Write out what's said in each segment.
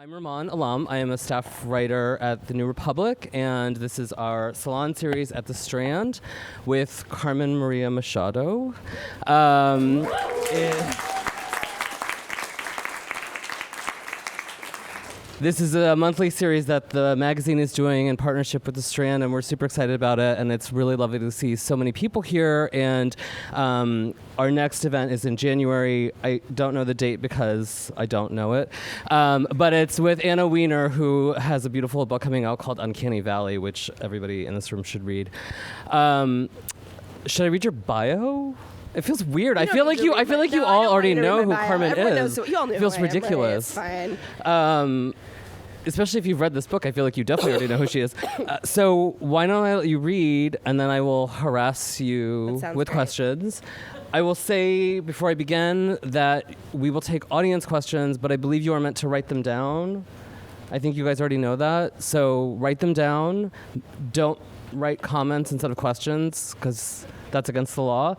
I'm Rumaan Alam. I am a staff writer at the New Republic, and this is our Salon series at the Strand with Carmen Maria Machado. This is a monthly series that the magazine is doing in partnership with the Strand, and we're super excited about it, and it's really lovely to see so many people here, and our next event is in January. I don't know the date because I don't know it, but it's with Anna Wiener, who has a beautiful book coming out called Uncanny Valley, which everybody in this room should read. Should I read your bio? It feels weird. I feel like you all already know who Carmen is. You all know it feels who I am, ridiculous. right? It's fine. Especially if you've read this book, I feel like you definitely already know who she is. So why don't I let you read, and then I will harass you with questions. I will say before I begin that we will take audience questions, but I believe you are meant to write them down. I think you guys already know that. So write them down. Don't write comments instead of questions, because that's against the law.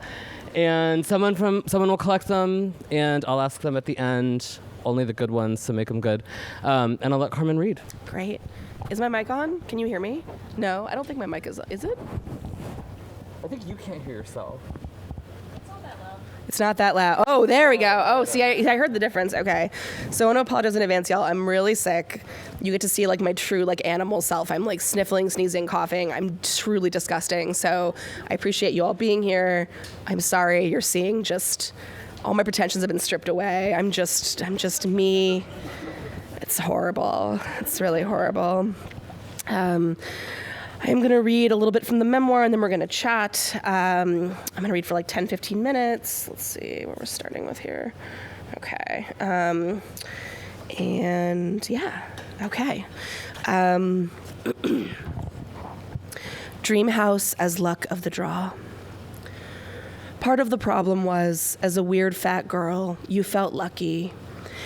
And someone will collect them, and I'll ask them at the end. Only the good ones, so make them good. And I'll let Carmen read. Great. Is my mic on? Can you hear me? No, I don't think my mic is. Is it? I think you can't hear yourself. It's not that loud. Oh, there we go. Oh, see, I heard the difference. Okay. So I want to apologize in advance, y'all. I'm really sick. You get to see like my true like animal self. I'm like sniffling, sneezing, coughing. I'm truly disgusting. So I appreciate you all being here. I'm sorry you're seeing just all my pretensions have been stripped away. I'm just me. It's horrible. It's really horrible. I'm going to read a little bit from the memoir, and then we're going to chat. I'm going to read for like 10, 15 minutes. Let's see what we're starting with here. Okay. And yeah, okay. Dream house as luck of the draw. Part of the problem was, as a weird fat girl, you felt lucky.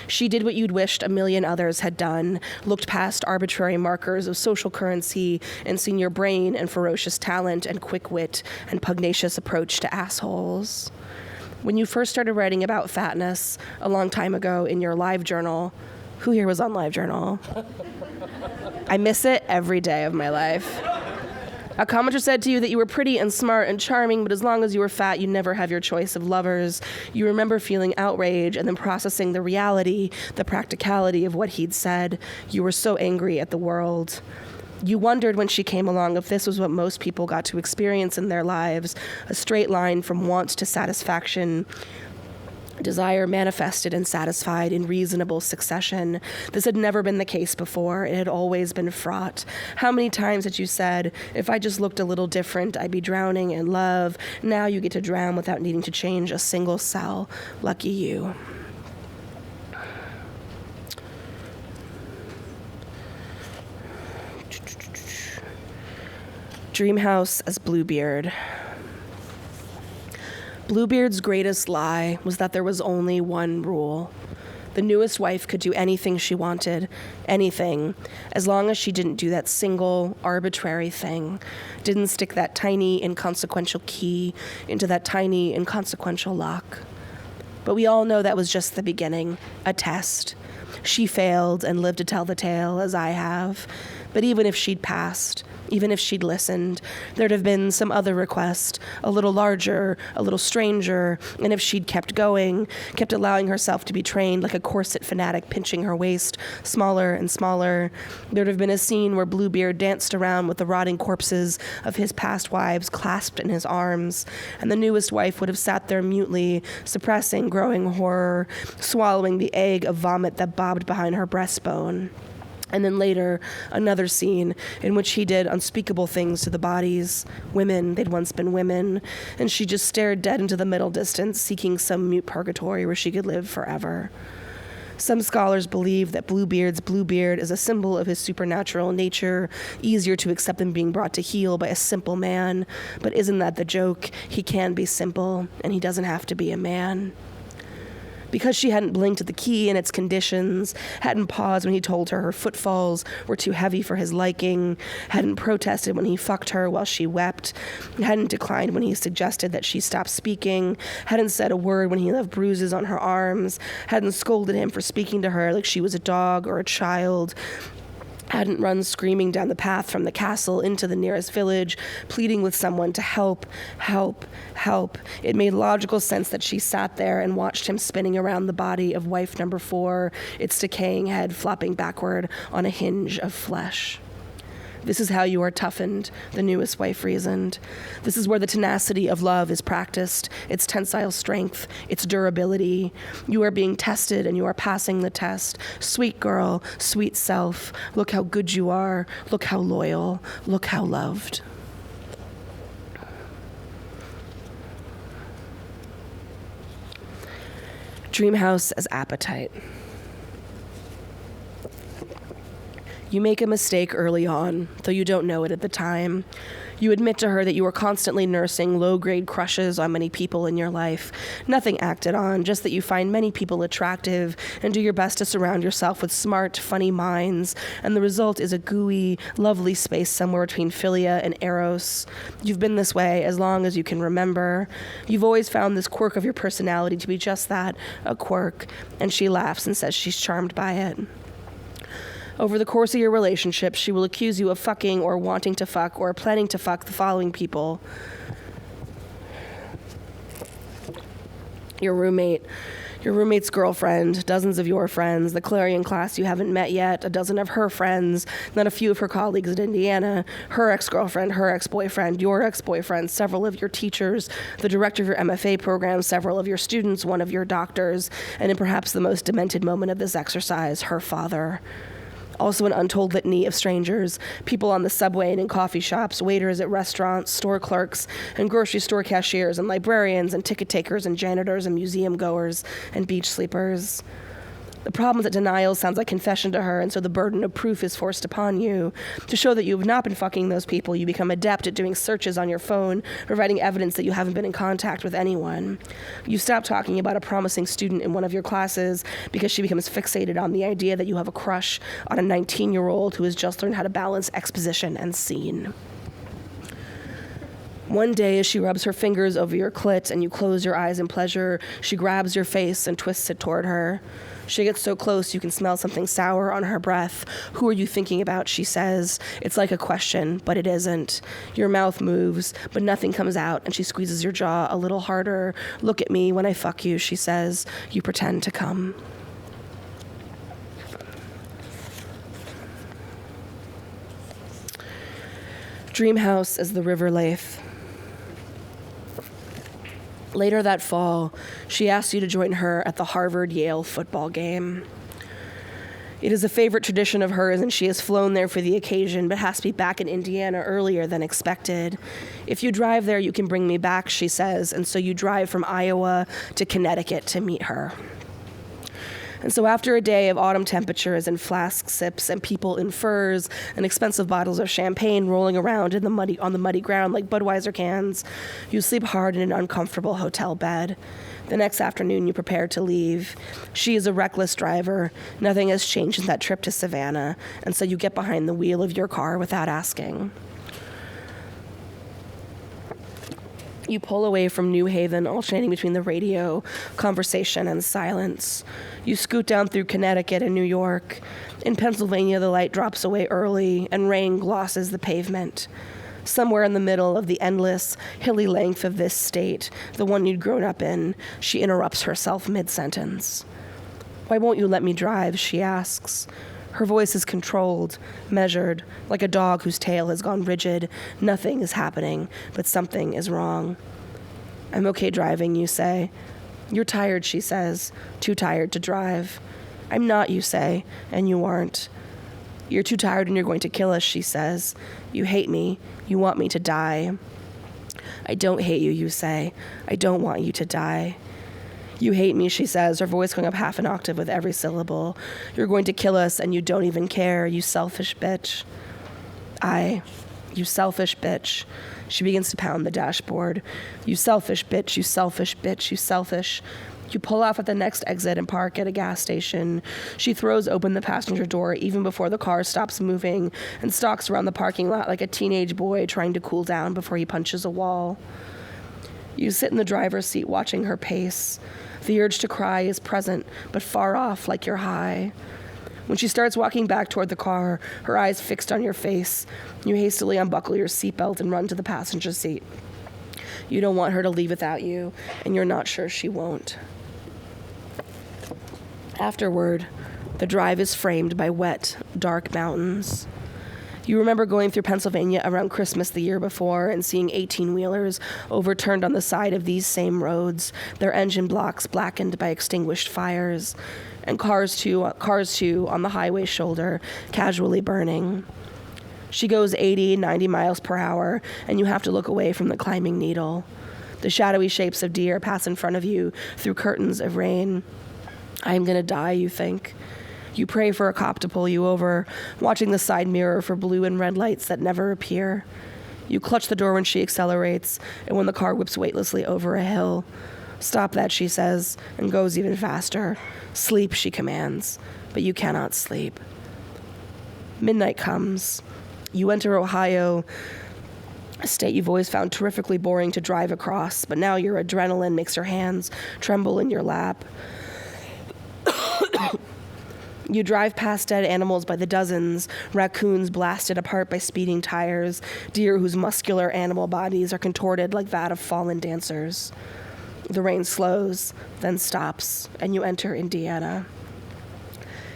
She did what you'd wished a million others had done, looked past arbitrary markers of social currency and seen your brain and ferocious talent and quick wit and pugnacious approach to assholes. When you first started writing about fatness a long time ago in your live journal, who here was on live journal? I miss it every day of my life. A commenter said to you that you were pretty and smart and charming, but as long as you were fat, you'd never have your choice of lovers. You remember feeling outrage and then processing the reality, the practicality of what he'd said. You were so angry at the world. You wondered when she came along if this was what most people got to experience in their lives, a straight line from want to satisfaction, desire manifested and satisfied in reasonable succession. This had never been the case before. It had always been fraught. How many times had you said, if I just looked a little different, I'd be drowning in love. Now you get to drown without needing to change a single cell. Lucky you. Dreamhouse as Bluebeard. Bluebeard's greatest lie was that there was only one rule. The newest wife could do anything she wanted, anything, as long as she didn't do that single, arbitrary thing, didn't stick that tiny, inconsequential key into that tiny, inconsequential lock. But we all know that was just the beginning, a test. She failed and lived to tell the tale, as I have. But even if she'd passed, even if she'd listened, there'd have been some other request, a little larger, a little stranger, and if she'd kept going, kept allowing herself to be trained like a corset fanatic pinching her waist, smaller and smaller, there'd have been a scene where Bluebeard danced around with the rotting corpses of his past wives clasped in his arms, and the newest wife would have sat there mutely, suppressing growing horror, swallowing the egg of vomit that bobbed behind her breastbone. And then later, another scene in which he did unspeakable things to the bodies, women, they'd once been women, and she just stared dead into the middle distance, seeking some mute purgatory where she could live forever. Some scholars believe that Bluebeard's Bluebeard is a symbol of his supernatural nature, easier to accept than being brought to heel by a simple man. But isn't that the joke? He can be simple, and he doesn't have to be a man. Because she hadn't blinked at the key and its conditions, hadn't paused when he told her footfalls were too heavy for his liking, hadn't protested when he fucked her while she wept, hadn't declined when he suggested that she stop speaking, hadn't said a word when he left bruises on her arms, hadn't scolded him for speaking to her like she was a dog or a child, hadn't run screaming down the path from the castle into the nearest village, pleading with someone to help, help, help. It made logical sense that she sat there and watched him spinning around the body of wife number 4, its decaying head flopping backward on a hinge of flesh. This is how you are toughened, the newest wife reasoned. This is where the tenacity of love is practiced, its tensile strength, its durability. You are being tested and you are passing the test. Sweet girl, sweet self, look how good you are, look how loyal, look how loved. Dream house as appetite. You make a mistake early on, though you don't know it at the time. You admit to her that you are constantly nursing low-grade crushes on many people in your life. Nothing acted on, just that you find many people attractive and do your best to surround yourself with smart, funny minds, and the result is a gooey, lovely space somewhere between philia and eros. You've been this way as long as you can remember. You've always found this quirk of your personality to be just that, a quirk, and she laughs and says she's charmed by it. Over the course of your relationship, she will accuse you of fucking or wanting to fuck or planning to fuck the following people. Your roommate's girlfriend, dozens of your friends, the Clarion class you haven't met yet, a dozen of her friends, not a few of her colleagues at Indiana, her ex-girlfriend, her ex-boyfriend, your ex-boyfriend, several of your teachers, the director of your MFA program, several of your students, one of your doctors, and in perhaps the most demented moment of this exercise, her father. Also an untold litany of strangers, people on the subway and in coffee shops, waiters at restaurants, store clerks, and grocery store cashiers, and librarians, and ticket takers, and janitors, and museum goers, and beach sleepers. The problem is that denial sounds like confession to her, and so the burden of proof is forced upon you. To show that you have not been fucking those people, you become adept at doing searches on your phone, providing evidence that you haven't been in contact with anyone. You stop talking about a promising student in one of your classes because she becomes fixated on the idea that you have a crush on a 19-year-old who has just learned how to balance exposition and scene. One day, as she rubs her fingers over your clit and you close your eyes in pleasure, she grabs your face and twists it toward her. She gets so close you can smell something sour on her breath. Who are you thinking about, she says. It's like a question, but it isn't. Your mouth moves, but nothing comes out, and she squeezes your jaw a little harder. Look at me when I fuck you, she says. You pretend to come. Dream house as the river Leith. Later that fall, she asks you to join her at the Harvard-Yale football game. It is a favorite tradition of hers, and she has flown there for the occasion, but has to be back in Indiana earlier than expected. If you drive there, you can bring me back, she says, and so you drive from Iowa to Connecticut to meet her. And so after a day of autumn temperatures and flask sips and people in furs and expensive bottles of champagne rolling around on the muddy ground like Budweiser cans, you sleep hard in an uncomfortable hotel bed. The next afternoon, you prepare to leave. She is a reckless driver. Nothing has changed in that trip to Savannah, and so you get behind the wheel of your car without asking. You pull away from New Haven, alternating between the radio, conversation, and silence. You scoot down through Connecticut and New York. In Pennsylvania, the light drops away early, and rain glosses the pavement. Somewhere in the middle of the endless, hilly length of this state, the one you'd grown up in, she interrupts herself mid-sentence. "Why won't you let me drive?" she asks. Her voice is controlled, measured, like a dog whose tail has gone rigid. Nothing is happening, but something is wrong. "I'm okay driving," you say. "You're tired," she says. "Too tired to drive." "I'm not," you say, and you aren't. "You're too tired and you're going to kill us," she says. "You hate me. You want me to die." "I don't hate you," you say. "I don't want you to die." "You hate me," she says, her voice going up half an octave with every syllable. "You're going to kill us, and you don't even care, you selfish bitch." You selfish bitch. She begins to pound the dashboard. "You selfish bitch, you selfish bitch, you selfish." You pull off at the next exit and park at a gas station. She throws open the passenger door even before the car stops moving and stalks around the parking lot like a teenage boy trying to cool down before he punches a wall. You sit in the driver's seat watching her pace. The urge to cry is present, but far off like you're high. When she starts walking back toward the car, her eyes fixed on your face, you hastily unbuckle your seatbelt and run to the passenger seat. You don't want her to leave without you, and you're not sure she won't. Afterward, the drive is framed by wet, dark mountains. You remember going through Pennsylvania around Christmas the year before and seeing 18-wheelers overturned on the side of these same roads, their engine blocks blackened by extinguished fires, and cars too on the highway shoulder, casually burning. She goes 80, 90 miles per hour, and you have to look away from the climbing needle. The shadowy shapes of deer pass in front of you through curtains of rain. I am going to die, you think. You pray for a cop to pull you over, watching the side mirror for blue and red lights that never appear. You clutch the door when she accelerates, and when the car whips weightlessly over a hill. Stop that, she says, and goes even faster. Sleep, she commands, but you cannot sleep. Midnight comes. You enter Ohio, a state you've always found terrifically boring to drive across, but now your adrenaline makes your hands tremble in your lap. You drive past dead animals by the dozens, raccoons blasted apart by speeding tires, deer whose muscular animal bodies are contorted like that of fallen dancers. The rain slows, then stops, and you enter Indiana.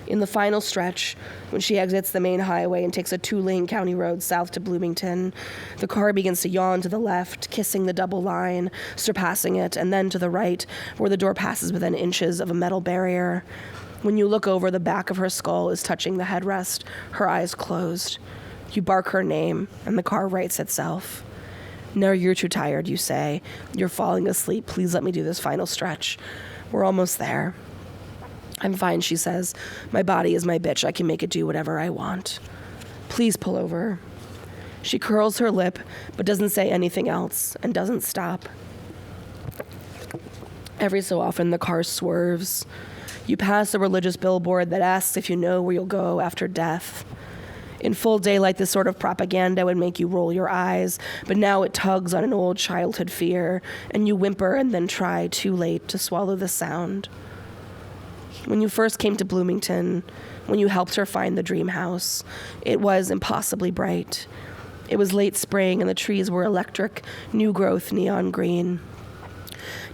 In the final stretch, when she exits the main highway and takes a 2-lane county road south to Bloomington, the car begins to yawn to the left, kissing the double line, surpassing it, and then to the right, where the door passes within inches of a metal barrier. When you look over, the back of her skull is touching the headrest, her eyes closed. You bark her name, and the car rights itself. No, you're too tired, you say. You're falling asleep. Please let me do this final stretch. We're almost there. I'm fine, she says. My body is my bitch. I can make it do whatever I want. Please pull over. She curls her lip, but doesn't say anything else, and doesn't stop. Every so often, the car swerves. You pass a religious billboard that asks if you know where you'll go after death. In full daylight, this sort of propaganda would make you roll your eyes, but now it tugs on an old childhood fear, and you whimper and then try, too late, to swallow the sound. When you first came to Bloomington, when you helped her find the dream house, it was impossibly bright. It was late spring, and the trees were electric, new-growth neon green.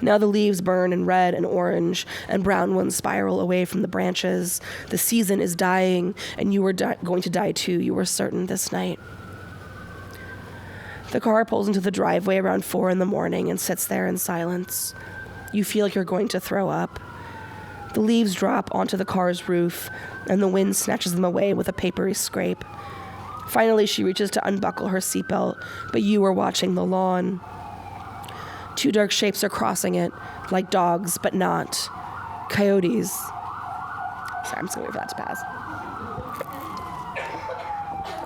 Now the leaves burn in red and orange, and brown ones spiral away from the branches. The season is dying, and you were going to die too, you were certain this night. The car pulls into the driveway around 4 a.m. and sits there in silence. You feel like you're going to throw up. The leaves drop onto the car's roof, and the wind snatches them away with a papery scrape. Finally, she reaches to unbuckle her seatbelt, but you are watching the lawn. 2 dark shapes are crossing it, like dogs, but not. Coyotes. Sorry, I'm just going to wait for that to pass.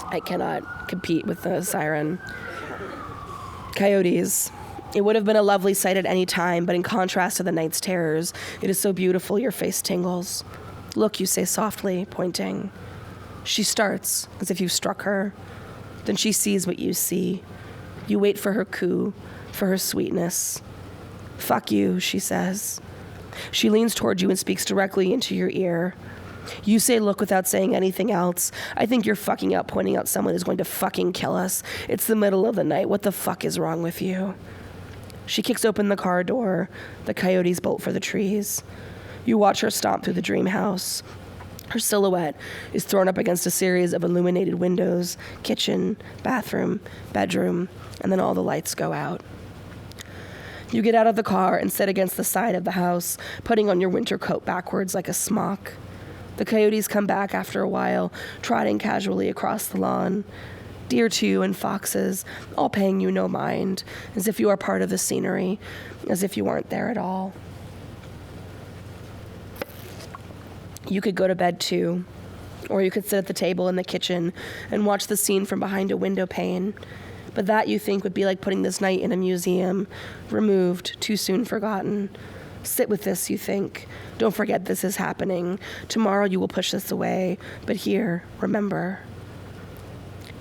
I cannot compete with the siren. Coyotes. It would have been a lovely sight at any time, but in contrast to the night's terrors, it is so beautiful your face tingles. Look, you say softly, pointing. She starts, as if you've struck her. Then she sees what you see. You wait for her coo, for her sweetness. Fuck you, she says. She leans toward you and speaks directly into your ear. You say look without saying anything else. I think you're fucking up pointing out someone who's going to fucking kill us. It's the middle of the night. What the fuck is wrong with you? She kicks open the car door. The coyotes bolt for the trees. You watch her stomp through the dream house. Her silhouette is thrown up against a series of illuminated windows, kitchen, bathroom, bedroom, and then all the lights go out. You get out of the car and sit against the side of the house, putting on your winter coat backwards like a smock. The coyotes come back after a while, trotting casually across the lawn. Deer, too, and foxes, all paying you no mind, as if you are part of the scenery, as if you aren't there at all. You could go to bed, too, or you could sit at the table in the kitchen and watch the scene from behind a window pane. But that, you think, would be like putting this night in a museum, removed, too soon forgotten. Sit with this, you think. Don't forget this is happening. Tomorrow you will push this away. But here, remember.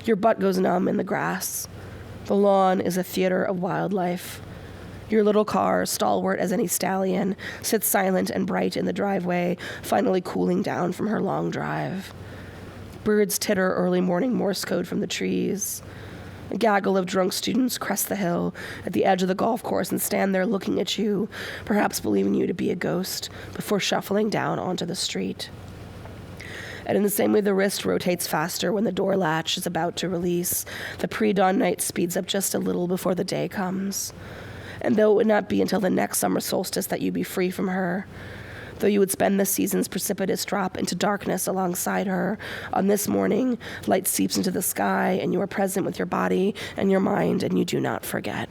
Your butt goes numb in the grass. The lawn is a theater of wildlife. Your little car, stalwart as any stallion, sits silent and bright in the driveway, finally cooling down from her long drive. Birds titter early morning Morse code from the trees. A gaggle of drunk students crest the hill at the edge of the golf course and stand there looking at you, perhaps believing you to be a ghost, before shuffling down onto the street. And in the same way the wrist rotates faster when the door latch is about to release, the pre-dawn night speeds up just a little before the day comes. And though it would not be until the next summer solstice that you'd be free from her, though you would spend the season's precipitous drop into darkness alongside her, on this morning, light seeps into the sky, and you are present with your body and your mind, and you do not forget.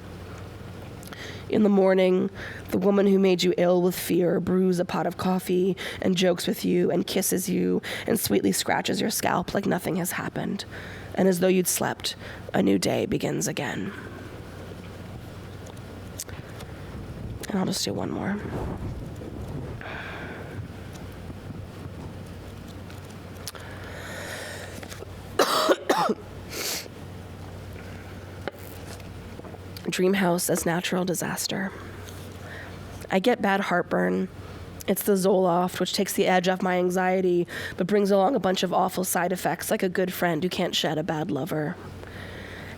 In the morning, the woman who made you ill with fear brews a pot of coffee and jokes with you and kisses you and sweetly scratches your scalp like nothing has happened. And as though you'd slept, a new day begins again. And I'll just do one more. Dream house as natural disaster. I get bad heartburn. It's the Zoloft, which takes the edge off my anxiety, but brings along a bunch of awful side effects, like a good friend who can't shed a bad lover.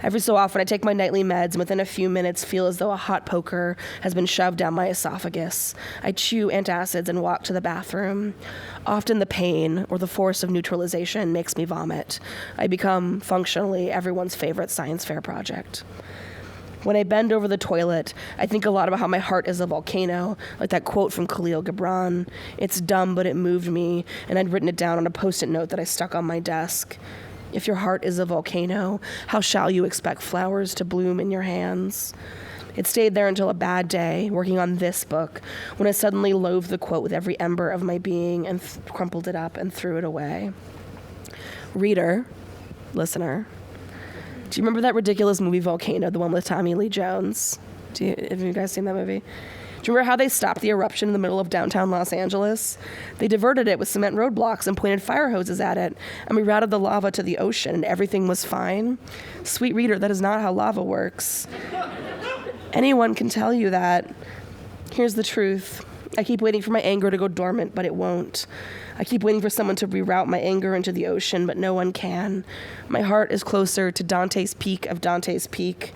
Every so often, I take my nightly meds, and within a few minutes, feel as though a hot poker has been shoved down my esophagus. I chew antacids and walk to the bathroom. Often the pain or the force of neutralization makes me vomit. I become, functionally, everyone's favorite science fair project. When I bend over the toilet, I think a lot about how my heart is a volcano, like that quote from Khalil Gibran. It's dumb, but it moved me, and I'd written it down on a Post-it note that I stuck on my desk. If your heart is a volcano, how shall you expect flowers to bloom in your hands? It stayed there until a bad day, working on this book, when I suddenly loathed the quote with every ember of my being and crumpled it up and threw it away. Reader, listener, do you remember that ridiculous movie Volcano, the one with Tommy Lee Jones? Have you guys seen that movie? Do you remember how they stopped the eruption in the middle of downtown Los Angeles? They diverted it with cement roadblocks and pointed fire hoses at it, and we routed the lava to the ocean, and everything was fine. Sweet reader, that is not how lava works. Anyone can tell you that. Here's the truth. I keep waiting for my anger to go dormant, but it won't. I keep waiting for someone to reroute my anger into the ocean, but no one can. My heart is closer to Dante's Peak of Dante's Peak.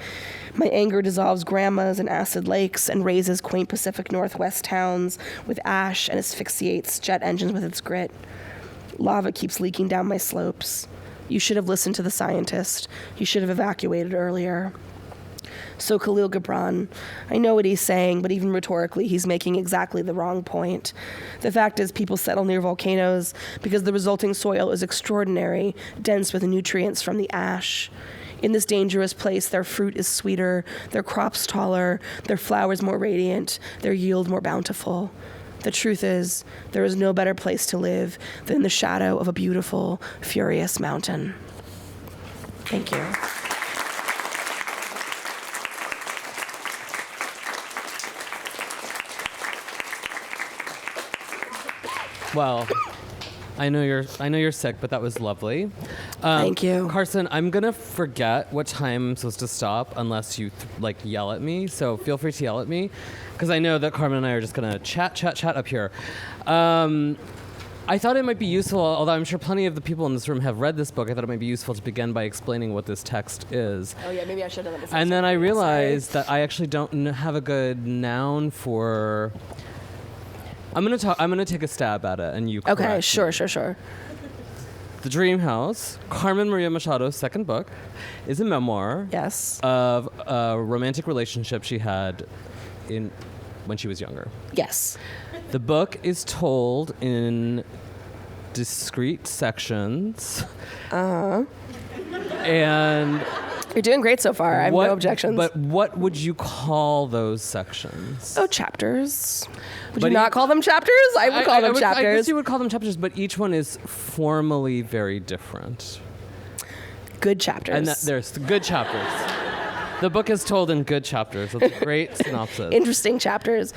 My anger dissolves grandmas and acid lakes and raises quaint Pacific Northwest towns with ash and asphyxiates jet engines with its grit. Lava keeps leaking down my slopes. You should have listened to the scientist. You should have evacuated earlier. So Khalil Gibran, I know what he's saying, but even rhetorically, he's making exactly the wrong point. The fact is, people settle near volcanoes because the resulting soil is extraordinary, dense with nutrients from the ash. In this dangerous place, their fruit is sweeter, their crops taller, their flowers more radiant, their yield more bountiful. The truth is, there is no better place to live than the shadow of a beautiful, furious mountain. Thank you. Well, I know you're sick, but that was lovely. Thank you. Carson, I'm going to forget what time I'm supposed to stop unless you yell at me. So feel free to yell at me because I know that Carmen and I are just going to chat up here. I thought it might be useful, although I'm sure plenty of the people in this room have read this book, I thought it might be useful to begin by explaining what this text is. Oh yeah, maybe I should have done that. And then I realized that I actually don't have a good noun for... I'm gonna take a stab at it, and you. Okay, sure. The Dream House, Carmen Maria Machado's second book, is a memoir. Yes. Of a romantic relationship she had when she was younger. Yes. The book is told in discrete sections. And you're doing great so far. I have no objections. But what would you call those sections? Oh, chapters. Would you not call them chapters? I would call them chapters. I guess you would call them chapters, but each one is formally very different. Good chapters. And there's good chapters. The book is told in good chapters. It's a great synopsis. Interesting chapters.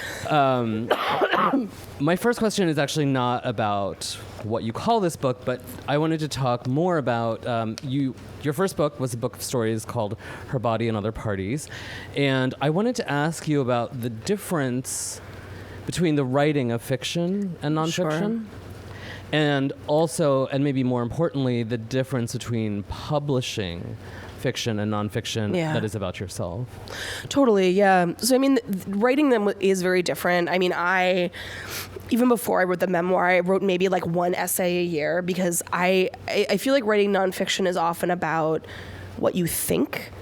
My first question is actually not about what you call this book, but I wanted to talk more about your first book was a book of stories called Her Body and Other Parties. And I wanted to ask you about the difference between the writing of fiction and nonfiction. Sure. And also, and maybe more importantly, the difference between publishing fiction and nonfiction that is about yourself. Totally, yeah. So, I mean, writing them is very different. I mean, even before I wrote the memoir, I wrote maybe like one essay a year because I feel like writing nonfiction is often about what you think.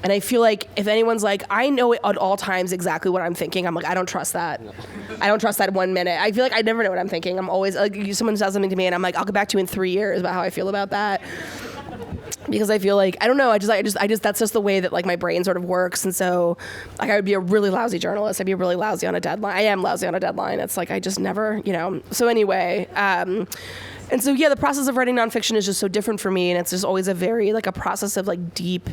And I feel like if anyone's like, I know at all times exactly what I'm thinking, I'm like, I don't trust that. No. I don't trust that 1 minute. I feel like I never know what I'm thinking. I'm always, like, someone says something to me and I'm like, I'll get back to you in 3 years about how I feel about that. Because I feel like, I don't know, I just that's just the way that like my brain sort of works. And so like I would be a really lousy journalist. I'd be really lousy on a deadline. I am lousy on a deadline. It's like, I just never, So anyway, and so, yeah, the process of writing nonfiction is just so different for me. And it's just always a very, like a process of like deep,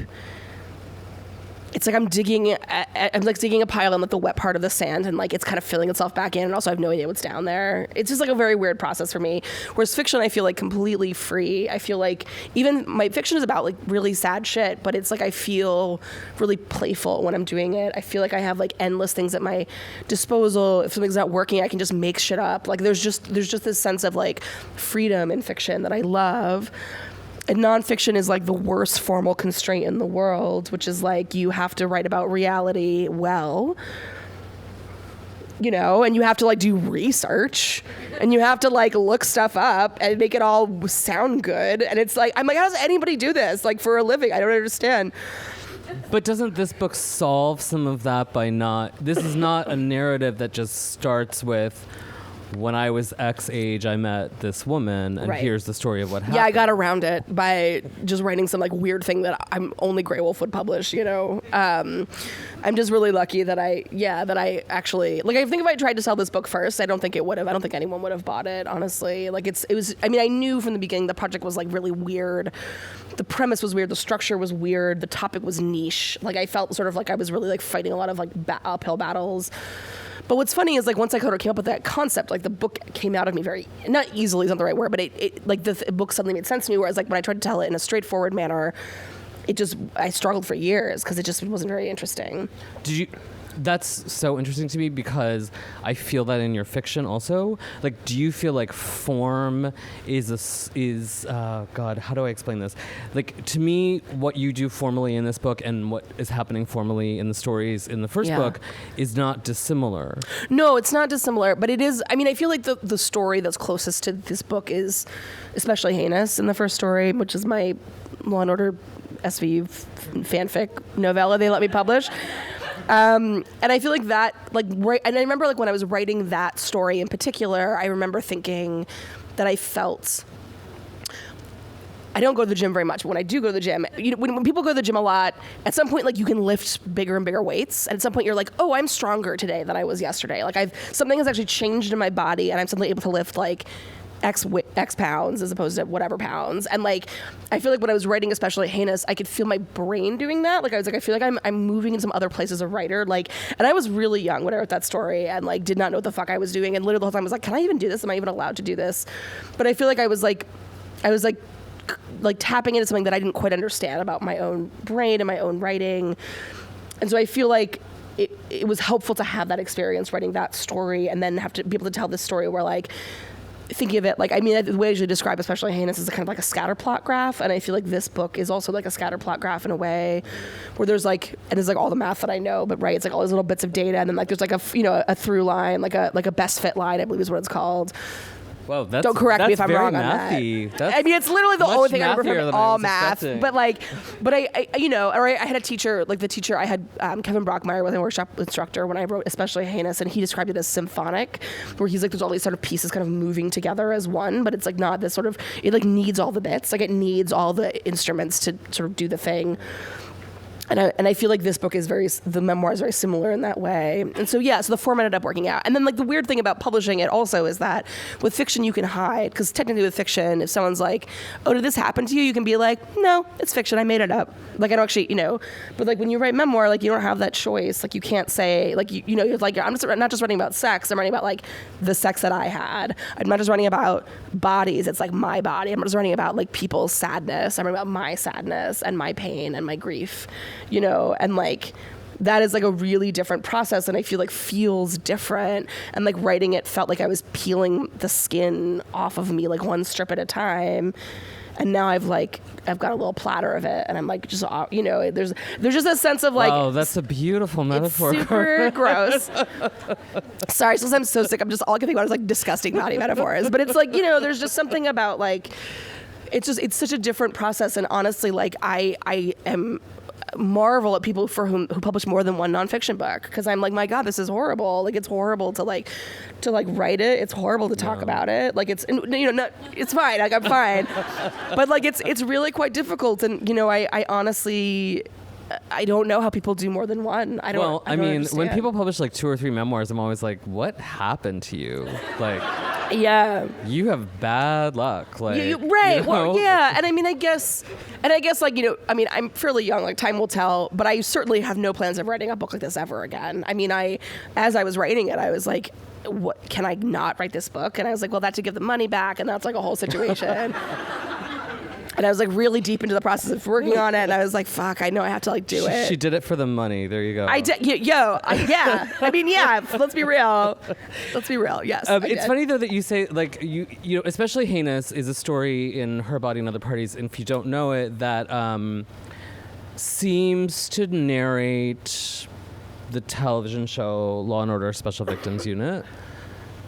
it's like I'm digging a pile in like the wet part of the sand and like it's kind of filling itself back in, and also I have no idea what's down there. It's just like a very weird process for me. Whereas fiction, I feel like completely free. I feel like even my fiction is about like really sad shit, but it's like I feel really playful when I'm doing it. I feel like I have like endless things at my disposal. If something's not working, I can just make shit up. Like there's just this sense of like freedom in fiction that I love. And nonfiction is like the worst formal constraint in the world, which is like you have to write about reality well, and you have to like do research and you have to like look stuff up and make it all sound good. And it's like, I'm like, how does anybody do this like for a living? I don't understand. But doesn't this book solve some of that by this is not a narrative that just starts with, when I was X age, I met this woman, and here's the story of what happened. Yeah, I got around it by just writing some like weird thing that I'm only Grey Wolf would publish. I'm just really lucky that I actually like. I think if I tried to sell this book first, I don't think it would have. I don't think anyone would have bought it. Honestly, like it was. I mean, I knew from the beginning the project was like really weird. The premise was weird. The structure was weird. The topic was niche. Like I felt sort of like I was really like fighting a lot of like uphill battles. But what's funny is like once I kind of came up with that concept, like the book came out of me very, not easily is not the right word, but it like the book suddenly made sense to me. Whereas like when I tried to tell it in a straightforward manner, I struggled for years because it just wasn't very interesting. That's so interesting to me because I feel that in your fiction also. Like, do you feel like form is God, how do I explain this? Like, to me, what you do formally in this book and what is happening formally in the stories in the first book is not dissimilar. No, it's not dissimilar, but it is. I mean, I feel like the story that's closest to this book is especially heinous in the first story, which is my Law and Order SV fanfic novella they let me publish. And I feel like that, like, right, and I remember, like, when I was writing that story in particular, I remember thinking that I felt, I don't go to the gym very much, but when I do go to the gym, when people go to the gym a lot, at some point, like, you can lift bigger and bigger weights, and at some point you're like, oh, I'm stronger today than I was yesterday. Like, something has actually changed in my body, and I'm suddenly able to lift, like, X pounds as opposed to whatever pounds. And like, I feel like when I was writing especially heinous, I could feel my brain doing that. Like I was like, I feel like I'm moving in some other place as a writer. Like, and I was really young when I wrote that story and like did not know what the fuck I was doing. And literally the whole time I was like, can I even do this? Am I even allowed to do this? But I feel like I was like tapping into something that I didn't quite understand about my own brain and my own writing. And so I feel like it was helpful to have that experience writing that story and then have to be able to tell this story where like, thinking of it, like, I mean, the way I usually describe especially heinous is kind of like a scatter plot graph, and I feel like this book is also like a scatter plot graph in a way where there's like, and there's like all the math that I know, but right, it's like all these little bits of data, and then like there's like a through line, like a best fit line, I believe is what it's called. Well, don't correct me if I'm wrong on that. I mean, it's literally the only thing I remember from all math. But I had a teacher, like the teacher I had, Kevin Brockmeyer, was a workshop instructor when I wrote especially heinous, and he described it as symphonic, where he's like, there's all these sort of pieces kind of moving together as one, but it's like not this sort of, it like needs all the bits, like it needs all the instruments to sort of do the thing. And I feel like this book is the memoir is very similar in that way. And so, so the form ended up working out. And then like the weird thing about publishing it also is that with fiction you can hide, because technically with fiction, if someone's like, oh, did this happen to you? You can be like, no, it's fiction. I made it up. Like I don't actually, but like when you write memoir, like you don't have that choice. Like you can't say like, you're like, I'm not just writing about sex. I'm writing about like the sex that I had. I'm not just writing about bodies. It's like my body. I'm not just writing about like people's sadness. I'm writing about my sadness and my pain and my grief. And like that is like a really different process, and I feel like feels different, and like writing it felt like I was peeling the skin off of me like one strip at a time, and now I've got a little platter of it, and I'm like just there's just a sense of like, oh, that's a beautiful metaphor. It's super gross. Sorry, sometimes I'm so sick. All I can think about is like disgusting body metaphors, but it's like there's just something about like it's such a different process, and honestly like I am marvel at people who publish more than one nonfiction book, because I'm like, my God, this is horrible. Like it's horrible to write it. It's horrible to talk about it. Like it's it's fine. Like I'm fine, but like it's really quite difficult. And I honestly, I don't know how people do more than one. I don't understand. When people publish like 2 or 3 memoirs, I'm always like, what happened to you? Like, yeah, you have bad luck. Like, right. Well, yeah. And I guess like, I'm fairly young, like time will tell, but I certainly have no plans of writing a book like this ever again. As I was writing it, I was like, what, can I not write this book? And I was like, well, that's to give the money back. And that's like a whole situation. And I was like really deep into the process of working on it, and I was like, "Fuck! I know I have to like do it." She did it for the money. There you go. I did. Yeah. Let's be real. Yes. It's funny though that you say like you especially Heinous is a story in Her Body and Other Parties. And if you don't know it, that seems to narrate the television show Law and Order Special Victims Unit,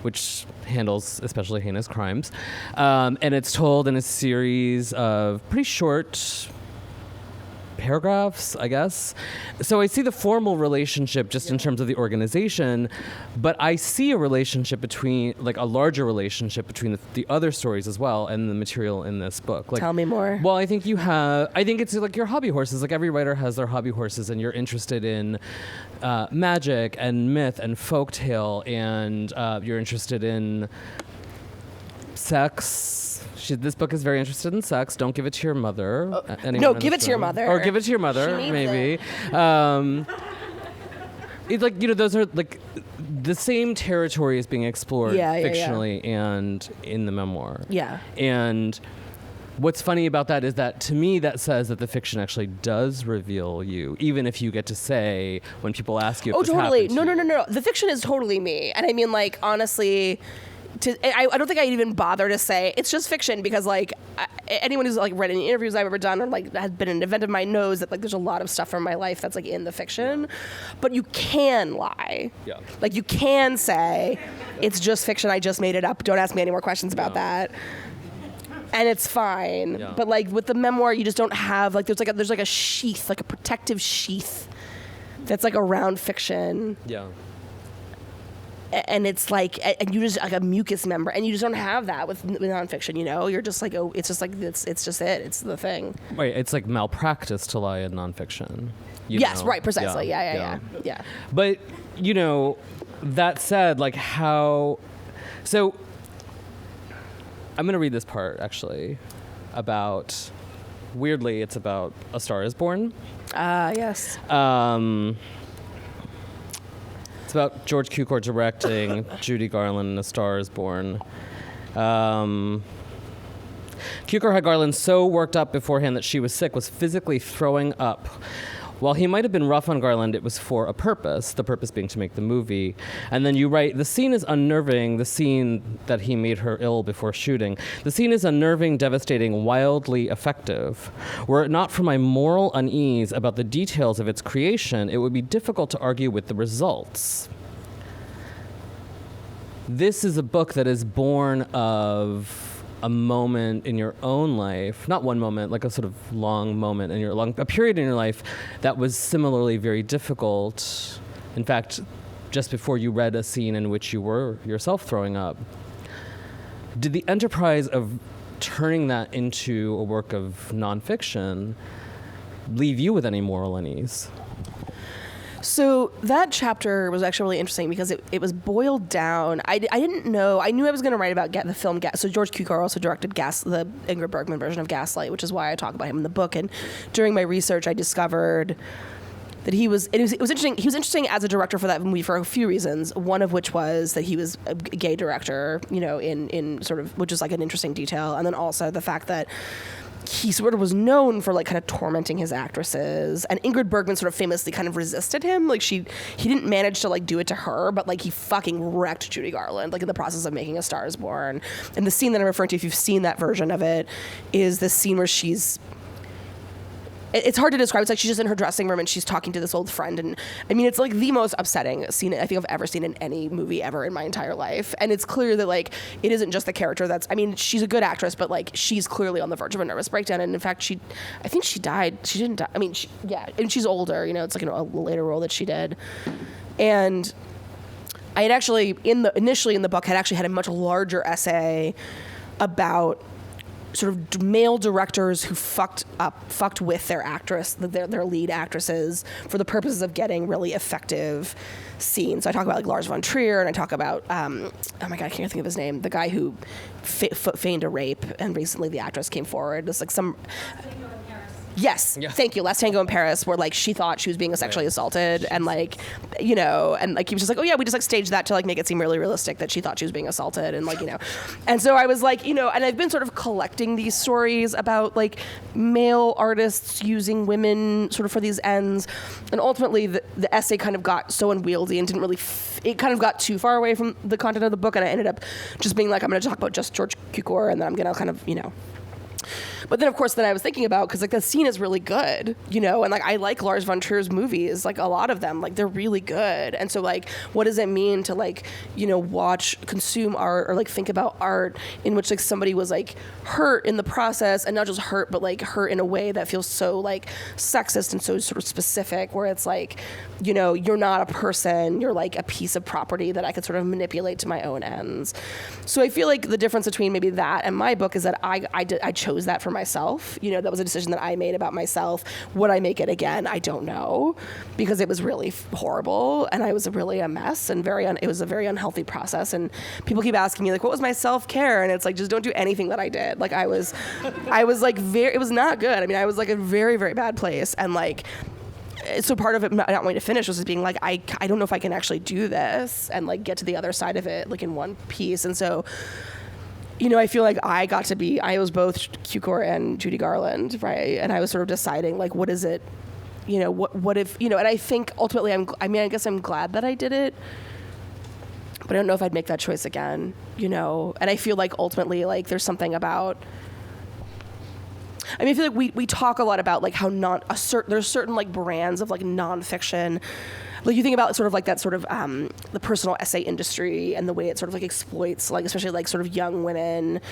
which handles especially heinous crimes. And it's told in a series of pretty short paragraphs, I guess. So I see the formal relationship just in terms of the organization, but I see a relationship between, like a larger relationship between the other stories as well and the material in this book. Like, tell me more. Well, I think it's like your hobby horses. Like every writer has their hobby horses, and you're interested in magic and myth and folktale, and you're interested in sex. This book is very interested in sex. Don't give it to your mother. No, give it to your mother. Or give it to your mother, maybe. It's like, those are like the same territory is being explored fictionally and in the memoir. Yeah. And what's funny about that is that to me that says that the fiction actually does reveal you, even if you get to say when people ask you if this totally. happened to you. No. The fiction is totally me. And I mean, like, honestly, I don't think I'd even bother to say it's just fiction, because like anyone who's like read any interviews I've ever done or like has been an event of mine knows that like there's a lot of stuff from my life that's like in the fiction, but you can lie. Yeah. Like you can say it's just fiction. I just made it up. Don't ask me any more questions about that. And it's fine. Yeah. But like with the memoir, you just don't have like there's like a sheath, like a protective sheath that's like around fiction. Yeah. And it's like, and you just like a mucus member, and you just don't have that with nonfiction. You're just like, oh, it's just like it's just it's the thing. Right, it's like malpractice to lie in nonfiction. Yes, right, precisely. Yeah. But that said, like how, so I'm gonna read this part actually about. Weirdly, it's about A Star Is Born. Yes. It's about George Cukor directing Judy Garland in A Star Is Born. Cukor had Garland so worked up beforehand that she was sick, was physically throwing up. While he might have been rough on Garland, it was for a purpose, the purpose being to make the movie. And then you write, the scene is unnerving, the scene that he made her ill before shooting. The scene is unnerving, devastating, wildly effective. Were it not for my moral unease about the details of its creation, it would be difficult to argue with the results. This is a book that is born of a moment in your own life, not one moment, like a sort of long moment in a period in your life that was similarly very difficult. In fact, just before you read a scene in which you were yourself throwing up, did the enterprise of turning that into a work of nonfiction leave you with any moral unease? So that chapter was actually really interesting because it was boiled down. I didn't know. I knew I was going to write about the film Gas. So George Cukor also directed the Ingrid Bergman version of Gaslight, which is why I talk about him in the book. And during my research, I discovered that it was interesting. He was interesting as a director for that movie for a few reasons. One of which was that he was a gay director, in sort of, which is like an interesting detail. And then also the fact that he sort of was known for like kind of tormenting his actresses, and Ingrid Bergman sort of famously kind of resisted him. Like he didn't manage to like do it to her, but like he fucking wrecked Judy Garland like in the process of making A Star Is Born. And the scene that I'm referring to, if you've seen that version of it, is the scene where it's hard to describe. It's like she's just in her dressing room and she's talking to this old friend. And I mean, it's like the most upsetting scene I think I've ever seen in any movie ever in my entire life. And it's clear that like, it isn't just the character she's a good actress, but like she's clearly on the verge of a nervous breakdown. And in fact, I think she died. She didn't die. I mean, and she's older, it's like a later role that she did. And I had actually, initially in the book, had a much larger essay about sort of male directors who fucked with their actress, their lead actresses, for the purposes of getting really effective scenes. So I talk about like Lars von Trier, and I talk about oh my god, I can't think of his name, the guy who feigned a rape, and recently the actress came forward. It's like some. Yes, yeah. Thank you. Last Tango in Paris, where like she thought she was being sexually assaulted, and like, and like he was just like, oh yeah, we just like staged that to like make it seem really realistic that she thought she was being assaulted, and like, and so I was like, and I've been sort of collecting these stories about like male artists using women sort of for these ends, and ultimately the essay kind of got so unwieldy and didn't really. It kind of got too far away from the content of the book, and I ended up just being like, I'm going to talk about just George Cukor, and then I'm going to kind of, But then, of course, I was thinking about, because like the scene is really good, and like I like Lars von Trier's movies, like a lot of them, like they're really good. And so like, what does it mean to like, watch, consume art, or like think about art in which like somebody was like hurt in the process, and not just hurt, but like hurt in a way that feels so like sexist and so sort of specific, where it's like, you're not a person, you're like a piece of property that I could sort of manipulate to my own ends. So I feel like the difference between maybe that and my book is that I chose that for myself. That was a decision that I made about myself. Would I make it again? I don't know, because it was really horrible, and I was really a mess, and it was a very unhealthy process. And people keep asking me like, what was my self-care? And it's like, just don't do anything that I did. Like I was like it was not good. I mean, I was like a very, very bad place, and like. So part of it not wanting to finish was just being like, I don't know if I can actually do this and like get to the other side of it like in one piece. And so, I feel like I was both Cukor and Judy Garland, right? And I was sort of deciding like, what is it, what if, and I think ultimately I guess I'm glad that I did it, but I don't know if I'd make that choice again, and I feel like ultimately like there's something about, I feel like we talk a lot about like how there's certain like brands of like nonfiction. Like you think about sort of like that sort of the personal essay industry and the way it sort of like exploits like especially like sort of young women.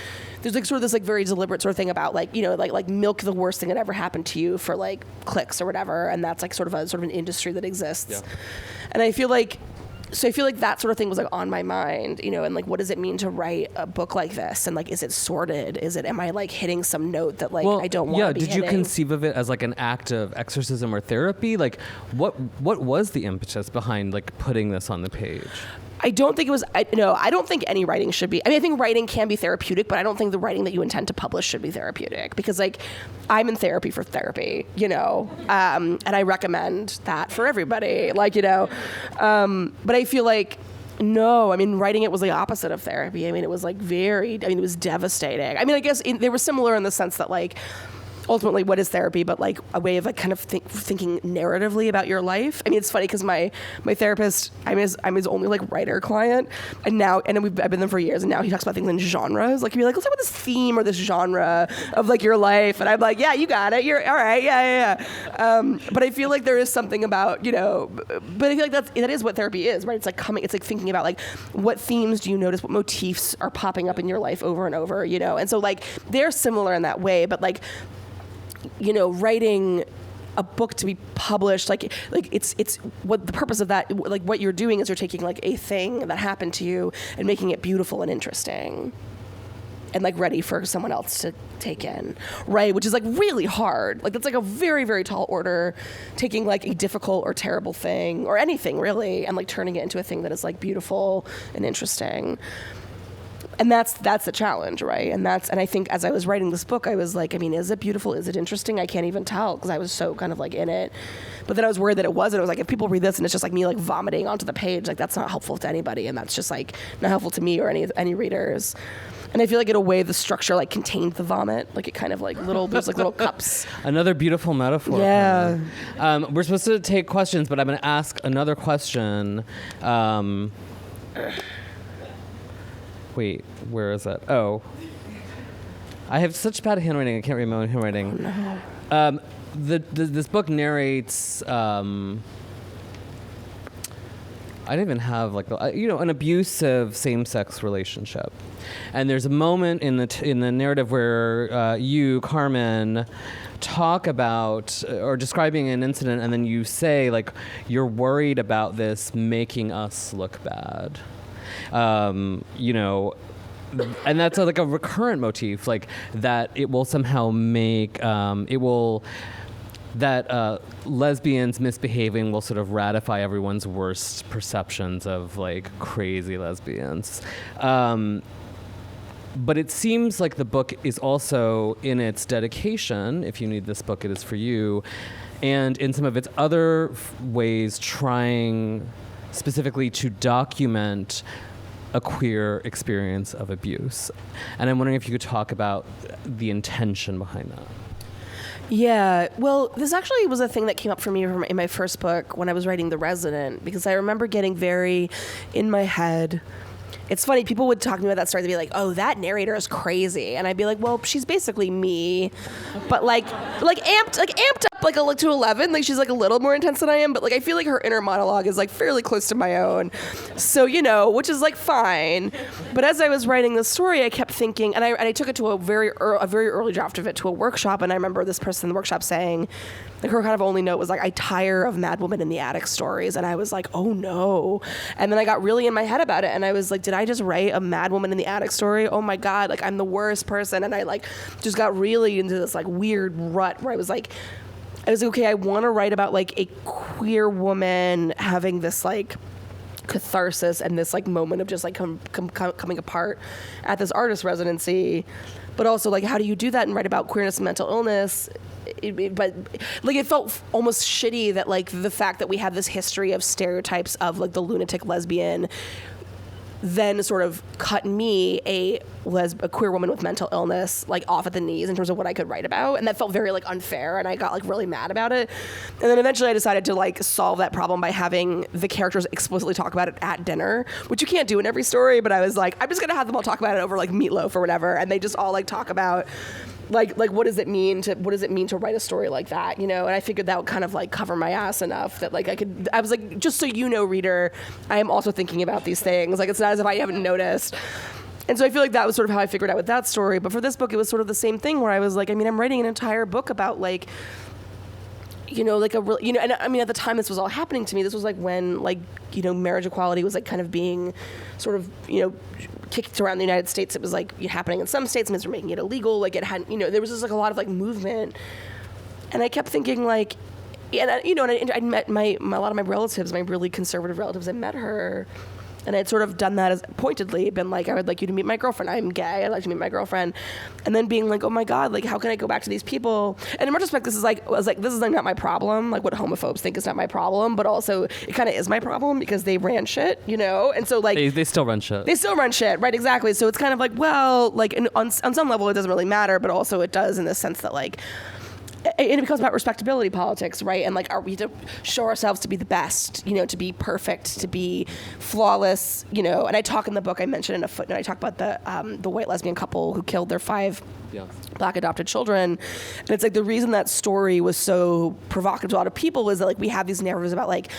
There's like sort of this like very deliberate sort of thing about like like milk the worst thing that ever happened to you for like clicks or whatever, and that's like sort of an industry that exists. Yeah. And I feel like that sort of thing was like on my mind, and like, what does it mean to write a book like this? And like, is it sordid? Am I like hitting some note that like I don't want to be hitting? Did you conceive of it as like an act of exorcism or therapy? Like what was the impetus behind like putting this on the page? I don't think it was, I don't think any writing should be, I think writing can be therapeutic, but I don't think the writing that you intend to publish should be therapeutic, because like I'm in therapy for therapy, and I recommend that for everybody, like, but I feel like, no, writing it was the opposite of therapy. It was like it was devastating. I guess they were similar in the sense that like, ultimately, what is therapy but like a way of like kind of thinking narratively about your life? It's funny because my therapist, I'm his only like writer client, and I've been there for years, and now he talks about things in genres. Like he'd be like, let's talk about this theme or this genre of like your life, and I'm like, yeah, you got it, you're all right, yeah. But I feel like there is something about but I feel like that is what therapy is, right? It's like thinking about like what themes do you notice, what motifs are popping up in your life over and over, and so like they're similar in that way, but like. Writing a book to be published, like it's what the purpose of that, like what you're doing is you're taking like a thing that happened to you and making it beautiful and interesting. and like ready for someone else to take in, right? Which is like really hard. Like that's like a very, very tall order, taking like a difficult or terrible thing or anything really, and like turning it into a thing that is like beautiful and interesting. And that's the challenge, right? And I think as I was writing this book, I was like, I mean, is it beautiful? Is it interesting? I can't even tell because I was so kind of like in it. But then I was worried that it wasn't. I was like, if people read this and it's just like me like vomiting onto the page, like that's not helpful to anybody, and that's just like not helpful to me or any readers. And I feel like in a way the structure like contained the vomit, like it kind of like there's like little cups. Another beautiful metaphor. Yeah. We're supposed to take questions, but I'm going to ask another question. Wait, where is it? Oh. I have such bad handwriting, I can't read my own handwriting. Oh, no. This book narrates, I don't even have like, an abusive same-sex relationship. And there's a moment in the narrative where you, Carmen, talk about or describing an incident, and then you say, like, you're worried about this making us look bad. And that's like a recurrent motif, like that it will somehow make lesbians misbehaving will sort of ratify everyone's worst perceptions of like crazy lesbians. But it seems like the book is also in its dedication, if you need this book, it is for you, and in some of its other ways trying specifically to document a queer experience of abuse. And I'm wondering if you could talk about the intention behind that. Yeah, well, this actually was a thing that came up for me in my first book when I was writing The Resident, because I remember getting very in my head. It's funny, people would talk to me about that story. They'd be like, oh, that narrator is crazy. And I'd be like, well, she's basically me. But like amped up like to 11. Like she's like a little more intense than I am. But like I feel like her inner monologue is like fairly close to my own. So, which is like fine. But as I was writing the story, I kept thinking, and I took it to a very early draft of it to a workshop. And I remember this person in the workshop saying, like her kind of only note was like, I tire of Mad Woman in the Attic stories. And I was like, oh no. And then I got really in my head about it. And I was like, did I just write a Mad Woman in the Attic story? Oh my God, like I'm the worst person. And I like just got really into this like weird rut where I was like, okay, I want to write about like a queer woman having this like catharsis and this like moment of just like coming apart at this artist residency. But also like, how do you do that and write about queerness and mental illness? But like it felt almost shitty that like the fact that we had this history of stereotypes of like the lunatic lesbian then sort of cut me, a queer woman with mental illness, like off at the knees in terms of what I could write about. And that felt very like unfair, and I got like really mad about it. And then eventually I decided to like solve that problem by having the characters explicitly talk about it at dinner, which you can't do in every story, but I was like, I'm just gonna have them all talk about it over like meatloaf or whatever, and they just all like talk about like what does it mean to write a story like that, And I figured that would kind of like cover my ass enough that like I was like, just so you know, reader, I am also thinking about these things. Like it's not as if I haven't noticed. And so I feel like that was sort of how I figured out with that story. But for this book, it was sort of the same thing where I was like, I mean, I'm writing an entire book about like, like a real, and I mean, at the time this was all happening to me, this was like when like, marriage equality was like kind of being sort of, kicked around the United States. It was like happening in some states, and they're making it illegal. Like it hadn't, there was just like a lot of like movement. And I kept thinking like, and I'd met a lot of my relatives, my really conservative relatives. I met her, and I'd sort of done that as pointedly, been like, I would like you to meet my girlfriend. I'm gay. I'd like to meet my girlfriend. And then being like, oh my God, like how can I go back to these this is like not my problem. Like what homophobes think is not my problem, but also it kind of is my problem because they ran shit, And so like they still run shit. They still run shit, right? Exactly. So it's kind of like, well, like on some level it doesn't really matter, but also it does in the sense that like. And it becomes about respectability politics, right? And like, are we to show ourselves to be the best, to be perfect, to be flawless, And I talk in the book, I mentioned in a footnote, I talk about the white lesbian couple who killed their 5 Black adopted children. And it's like the reason that story was so provocative to a lot of people is that like we have these narratives about like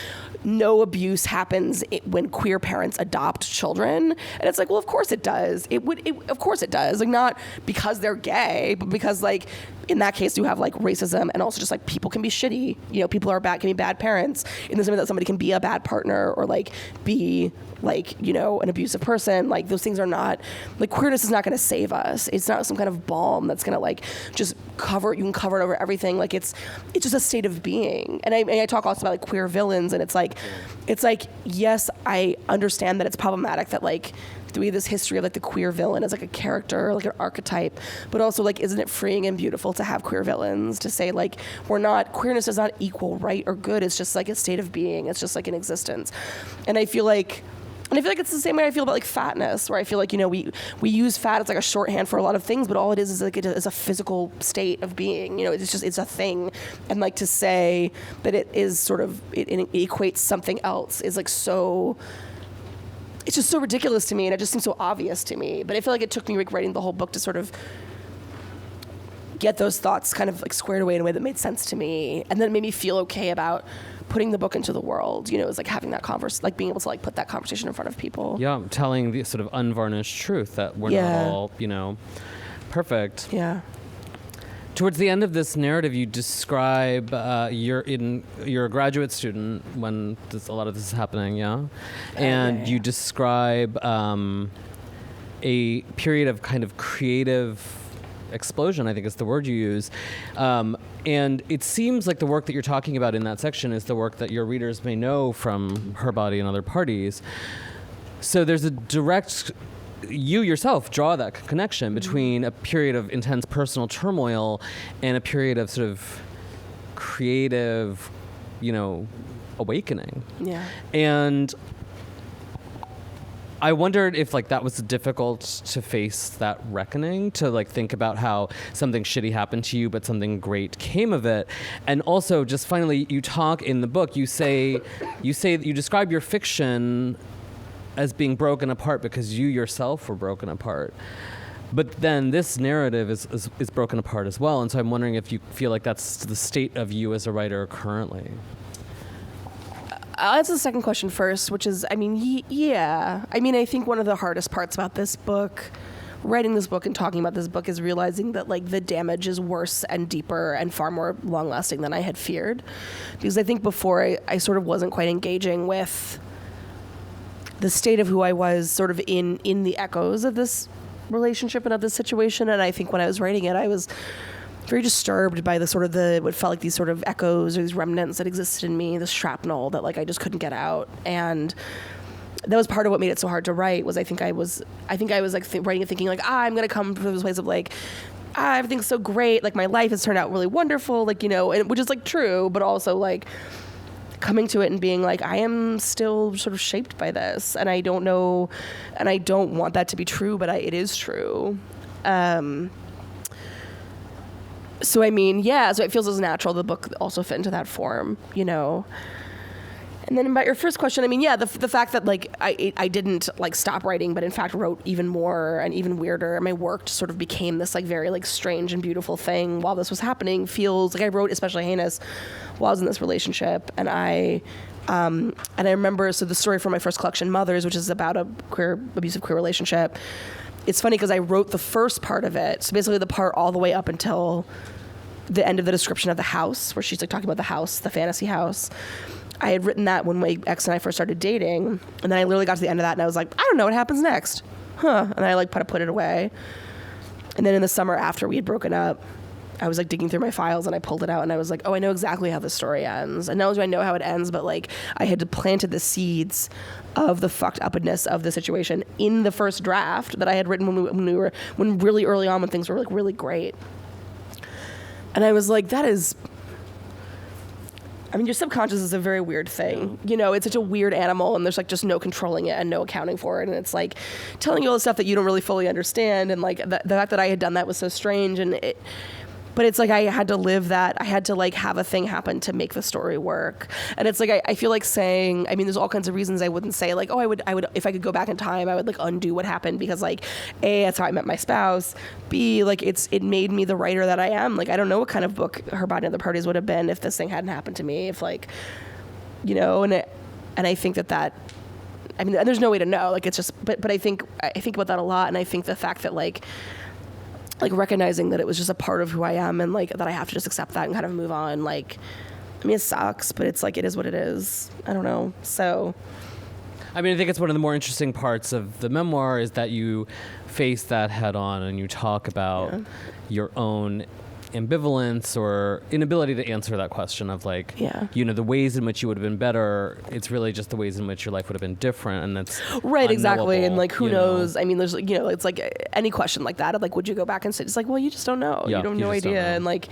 no abuse happens when queer parents adopt children. And it's like, well, of course it does. Of course it does. Like not because they're gay, but because like in that case, you have like racism, and also just like people can be shitty. You know, people can be bad parents. In the same way that somebody can be a bad partner or like be like, you know, an abusive person. Like those things are not, like queerness is not going to save us. It's not some kind of balm that's going to like just you can cover it over everything. Like it's just a state of being. And I talk also about like queer villains, and it's like, yes, I understand that it's problematic that like we have this history of like the queer villain as like a character, like an archetype, but also like, isn't it freeing and beautiful to have queer villains, to say like, queerness does not equal right or good. It's just like a state of being. It's just like an existence. And I feel like it's the same way I feel about like fatness, where I feel like, you know, we use fat as like a shorthand for a lot of things, but all it is like it is a physical state of being. You know, it's a thing. And like to say that it is sort of, it equates something else is like so, it's just so ridiculous to me, and it just seems so obvious to me. But I feel like it took me like writing the whole book to sort of get those thoughts kind of like squared away in a way that made sense to me, and then it made me feel okay about putting the book into the world. You know, it was like having that like being able to like put that conversation in front of people. Yeah, telling the sort of unvarnished truth that we're not all, you know, perfect. Yeah. Towards the end of this narrative, you describe you're a graduate student when a lot of this is happening, and you describe a period of kind of creative explosion, I think is the word you use. And it seems like the work that you're talking about in that section is the work that your readers may know from Her Body and Other Parties. So there's a direct... You yourself draw that connection between a period of intense personal turmoil and a period of sort of creative, you know, awakening. Yeah. And I wondered if like that was difficult to face that reckoning, to like think about how something shitty happened to you, but something great came of it. And also just finally, you talk in the book, you describe your fiction as being broken apart because you yourself were broken apart. But then this narrative is broken apart as well. And so I'm wondering if you feel like that's the state of you as a writer currently. I'll answer the second question first, which is, I mean, yeah. I mean, I think one of the hardest parts about this book, writing this book and talking about this book, is realizing that like the damage is worse and deeper and far more long lasting than I had feared. Because I think before I sort of wasn't quite engaging with the state of who I was sort of in the echoes of this relationship and of this situation. And I think when I was writing it, I was very disturbed by what felt like these sort of echoes or these remnants that existed in me, this shrapnel that like I just couldn't get out. And that was part of what made it so hard to write. Was I think I was like writing and thinking like, I'm gonna come from this place of like, everything's so great, like my life has turned out really wonderful, like, you know, and which is like true, but also like coming to it and being like, I am still sort of shaped by this, and I don't know, and I don't want that to be true, but it is true. So I mean, yeah, so it feels as natural the book also fit into that form, you know. And then about your first question, I mean, yeah, the fact that like I didn't like stop writing, but in fact wrote even more and even weirder, and my work sort of became this like very like strange and beautiful thing while this was happening. Feels like I wrote Especially Heinous while I was in this relationship, and I remember, so the story from my first collection, Mothers, which is about a abusive queer relationship. It's funny because I wrote the first part of it, so basically the part all the way up until the end of the description of the house, where she's like talking about the house, the fantasy house. I had written that when my ex and I first started dating, and then I literally got to the end of that and I was like, I don't know what happens next. And I like put it away. And then in the summer after we had broken up, I was like digging through my files and I pulled it out and I was like, oh, I know exactly how this story ends. And not only do I know how it ends, but like I had planted the seeds of the fucked upness of the situation in the first draft that I had written when really early on, when things were like really great. And I was like, your subconscious is a very weird thing. You know, it's such a weird animal, and there's like just no controlling it and no accounting for it. And it's like telling you all the stuff that you don't really fully understand. And like the fact that I had done that was so strange. But it's like I had to live that. I had to like have a thing happen to make the story work. And it's like I feel like saying, I mean, there's all kinds of reasons I wouldn't say like, oh, I would if I could go back in time, I would like undo what happened, because like A, that's how I met my spouse. B, like it made me the writer that I am. Like I don't know what kind of book Her Body and Other Parties would have been if this thing hadn't happened to me. If like, you know, and I think that I mean, there's no way to know. Like it's just, but I think about that a lot, and I think the fact that like like recognizing that it was just a part of who I am, and like that I have to just accept that and kind of move on. Like, I mean, it sucks, but it's like, it is what it is. I don't know. So, I mean, I think it's one of the more interesting parts of the memoir is that you face that head on and you talk about your own ambivalence or inability to answer that question of like, you know, the ways in which you would have been better. It's really just the ways in which your life would have been different, and that's right, exactly. And like, who knows? I mean, there's, you know, it's like any question like that of like, would you go back and say? It's like, well, you just don't know. You don't know idea, and like,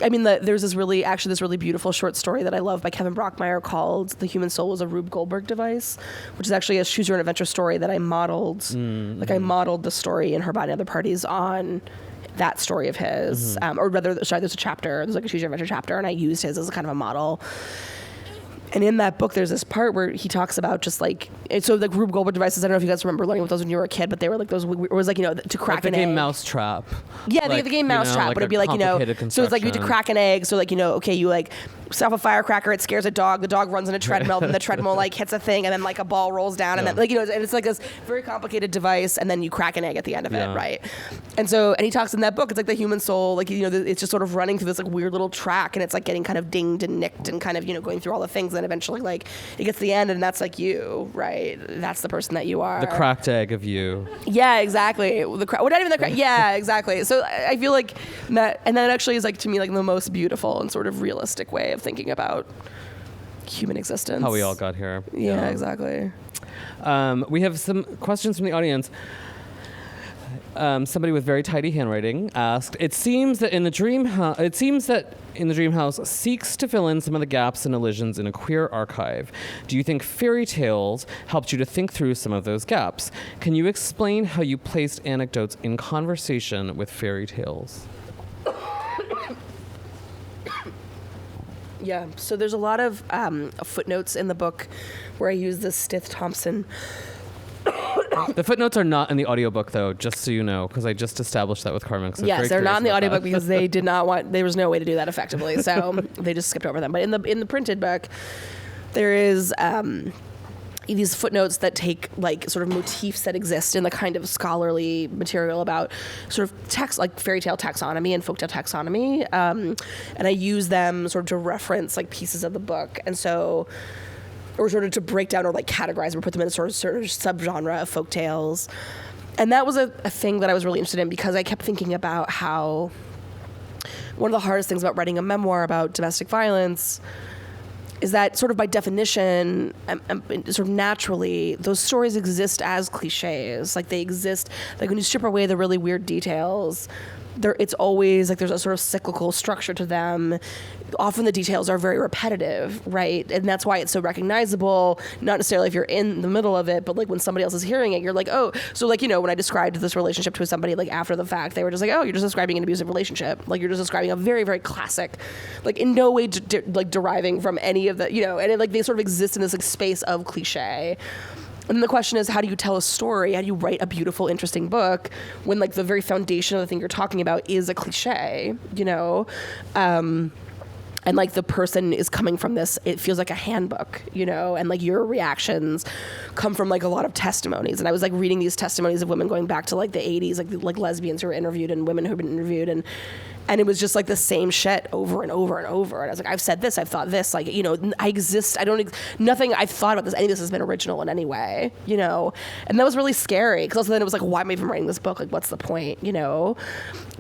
I mean, there's this really beautiful short story that I love by Kevin Brockmeyer called "The Human Soul was a Rube Goldberg Device," which is actually a choose your own adventure story that I modeled. Like, I modeled the story in Her Body and Other Parties on that story of his, or rather, sorry, there's like a choose your adventure chapter, and I used his as a kind of a model. And in that book, there's this part where he talks about just like, so like Rube Goldberg devices, I don't know if you guys remember learning with those when you were a kid, but they were like those, it was like, you know, to crack like an egg. The game Mousetrap. Yeah, like, the game Mousetrap, like but it'd be like, you know, so it's like you had to crack an egg. So like, you know, okay, you like set off a firecracker, it scares a dog, the dog runs in a treadmill, then the treadmill like hits a thing, and then like a ball rolls down, and then like, you know, and it's like this very complicated device, and then you crack an egg at the end of it, right? And so, and he talks in that book, it's like the human soul, like, you know, it's just sort of running through this like weird little track, and it's like getting kind of dinged and nicked and kind of, you know, going through all the things, and then eventually like it gets to the end, and that's like you, right? That's the person that you are. The cracked egg of you. Yeah, exactly. Not even the crack. Yeah, exactly. So I feel like that, and that actually is like, to me, like the most beautiful and sort of realistic way of thinking about human existence. How we all got here. Yeah, exactly. We have some questions from the audience. Somebody with very tidy handwriting asked, it seems that in the dream house seeks to fill in some of the gaps and elisions in a queer archive. Do you think fairy tales helped you to think through some of those gaps? Can you explain how you placed anecdotes in conversation with fairy tales? Yeah, so there's a lot of footnotes in the book where I use the Stith Thompson. The footnotes are not in the audiobook, though, just so you know, because I just established that with Carmen. Yes, they're not in the audiobook because they did not want, there was no way to do that effectively, so they just skipped over them. But in the printed book, there is these footnotes that take like sort of motifs that exist in the kind of scholarly material about sort of text, like fairy tale taxonomy and folktale taxonomy, and I use them sort of to reference like pieces of the book, and so, or sort of to break down or like categorize or put them in a sort of subgenre of folktales. And that was a thing that I was really interested in because I kept thinking about how one of the hardest things about writing a memoir about domestic violence is that sort of by definition, sort of naturally, those stories exist as cliches. Like they exist, like when you strip away the really weird details, it's always like there's a sort of cyclical structure to them. Often the details are very repetitive, right? And that's why it's so recognizable, not necessarily if you're in the middle of it, but like when somebody else is hearing it, you're like, oh, so like, you know, when I described this relationship to somebody like after the fact, they were just like, oh, you're just describing an abusive relationship. Like you're just describing a very, very classic, like in no way like deriving from any of the, you know, and it, like they sort of exist in this like space of cliche. And then the question is, how do you tell a story? How do you write a beautiful, interesting book when like the very foundation of the thing you're talking about is a cliche, you know? And like the person is coming from this, it feels like a handbook, you know, and like your reactions come from like a lot of testimonies. And I was like reading these testimonies of women going back to like the 80s, like lesbians who were interviewed and women who had been interviewed, and it was just like the same shit over and over and over. And I was like, I've said this, I've thought this, like, you know, I exist, nothing I've thought about this, any of this has been original in any way, you know? And that was really scary, because also then it was like, why am I even writing this book? Like, what's the point, you know?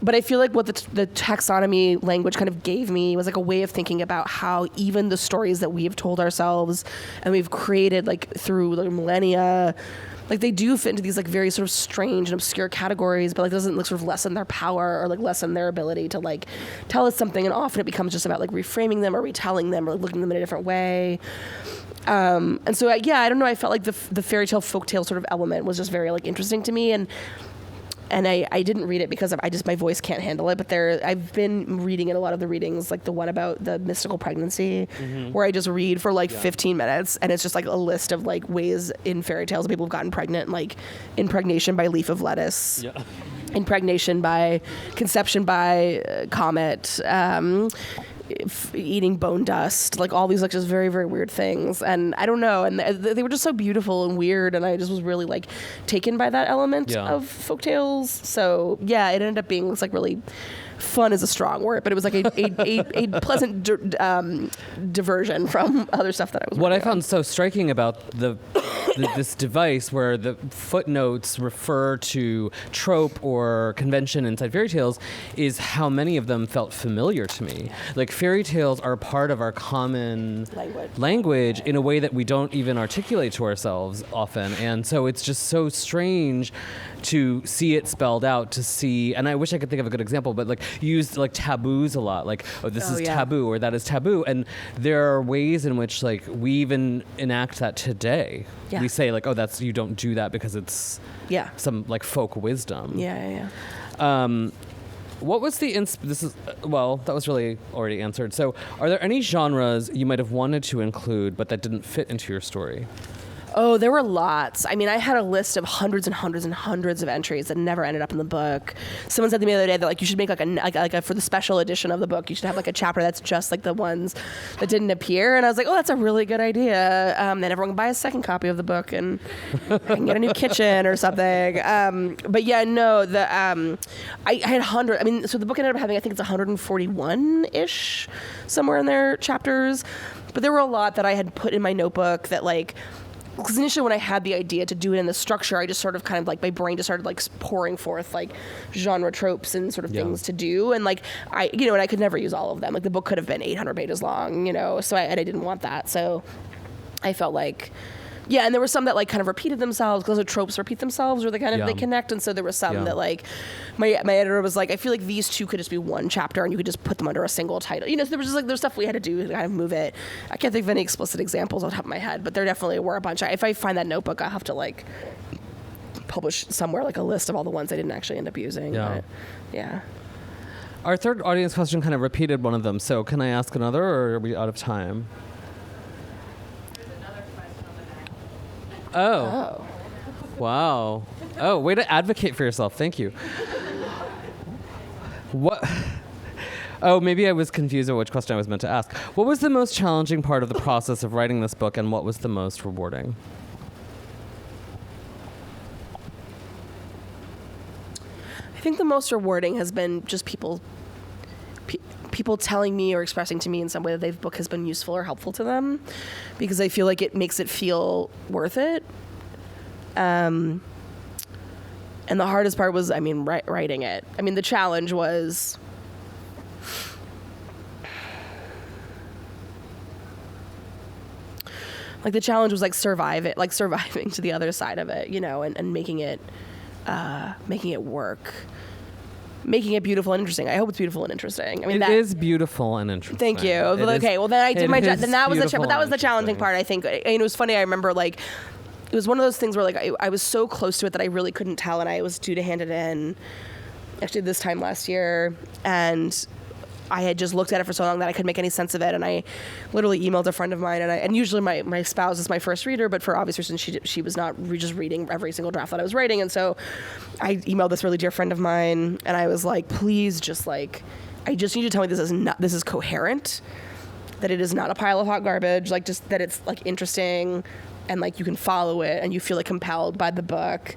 But I feel like what the taxonomy language kind of gave me was like a way of thinking about how even the stories that we have told ourselves and we've created like through the millennia, like they do fit into these like very sort of strange and obscure categories, but like doesn't like sort of lessen their power or like lessen their ability to like tell us something. And often it becomes just about like reframing them or retelling them or like, looking at them in a different way. And so yeah, I don't know. I felt like the fairy tale folktale sort of element was just very like interesting to me. And I didn't read it because my voice can't handle it, but I've been reading in a lot of the readings, like the one about the mystical pregnancy, where I just read for like 15 minutes, and it's just like a list of like ways in fairy tales people have gotten pregnant, like impregnation by leaf of lettuce, impregnation by conception by comet, eating bone dust, like all these like just very, very weird things. And I don't know. And they were just so beautiful and weird. And I just was really like taken by that element of folktales. So yeah, it ended up being like really fun is a strong word, but it was like a pleasant diversion from other stuff that I was. What I found so striking about this device where the footnotes refer to trope or convention inside fairy tales is how many of them felt familiar to me. Like fairy tales are part of our common language in a way that we don't even articulate to ourselves often. And so it's just so strange to see it spelled out, to see, and I wish I could think of a good example, but like used like taboos a lot, like, oh, this is taboo or that is taboo. And there are ways in which like we even enact that today. Yeah. We say like, oh, you don't do that because it's some like folk wisdom. What was the that was really already answered. So are there any genres you might have wanted to include but that didn't fit into your story? Oh, there were lots. I mean, I had a list of hundreds and hundreds and hundreds of entries that never ended up in the book. Someone said to me the other day that like you should make like for the special edition of the book, you should have like a chapter that's just like the ones that didn't appear. And I was like, oh, that's a really good idea. Then everyone can buy a second copy of the book and I can get a new kitchen or something. But yeah, no, I had hundreds. I mean, so the book ended up having, I think it's 141-ish, somewhere in there, chapters. But there were a lot that I had put in my notebook that like, because initially when I had the idea to do it in the structure, I just sort of kind of like my brain just started like pouring forth like genre tropes and sort of things to do. And like and I could never use all of them. Like the book could have been 800 pages long, so I didn't want that. So I felt like, and there were some that like kind of repeated themselves because the tropes repeat themselves or they kind of they connect. And so there were some that like my editor was like, I feel like these two could just be one chapter and you could just put them under a single title. So there was just like there's stuff we had to do to kind of move it. I can't think of any explicit examples off the top of my head, but there definitely were a bunch. If I find that notebook, I'll have to like publish somewhere like a list of all the ones I didn't actually end up using. But, Our third audience question kind of repeated one of them. So can I ask another or are we out of time? Oh. Wow. Oh, way to advocate for yourself. Thank you. What? Oh, maybe I was confused about which question I was meant to ask. What was the most challenging part of the process of writing this book, and what was the most rewarding? I think the most rewarding has been just people telling me or expressing to me in some way that the book has been useful or helpful to them, because I feel like it makes it feel worth it. And the hardest part was, writing it. I mean, the challenge was like surviving to the other side of it, and making it work. Making it beautiful and interesting. I hope it's beautiful and interesting. I mean, it is beautiful and interesting. Thank you. Okay, well then I did my job. Then that was the challenging part. I think. And it was funny. I remember like it was one of those things where like I was so close to it that I really couldn't tell, and I was due to hand it in actually this time last year, and I had just looked at it for so long that I couldn't make any sense of it, and I literally emailed a friend of mine, and usually my spouse is my first reader, but for obvious reasons she was not just reading every single draft that I was writing, and so I emailed this really dear friend of mine, and I was like, please just like, I just need you to tell me this is coherent, that it is not a pile of hot garbage, like just that it's like interesting, and like you can follow it, and you feel like compelled by the book.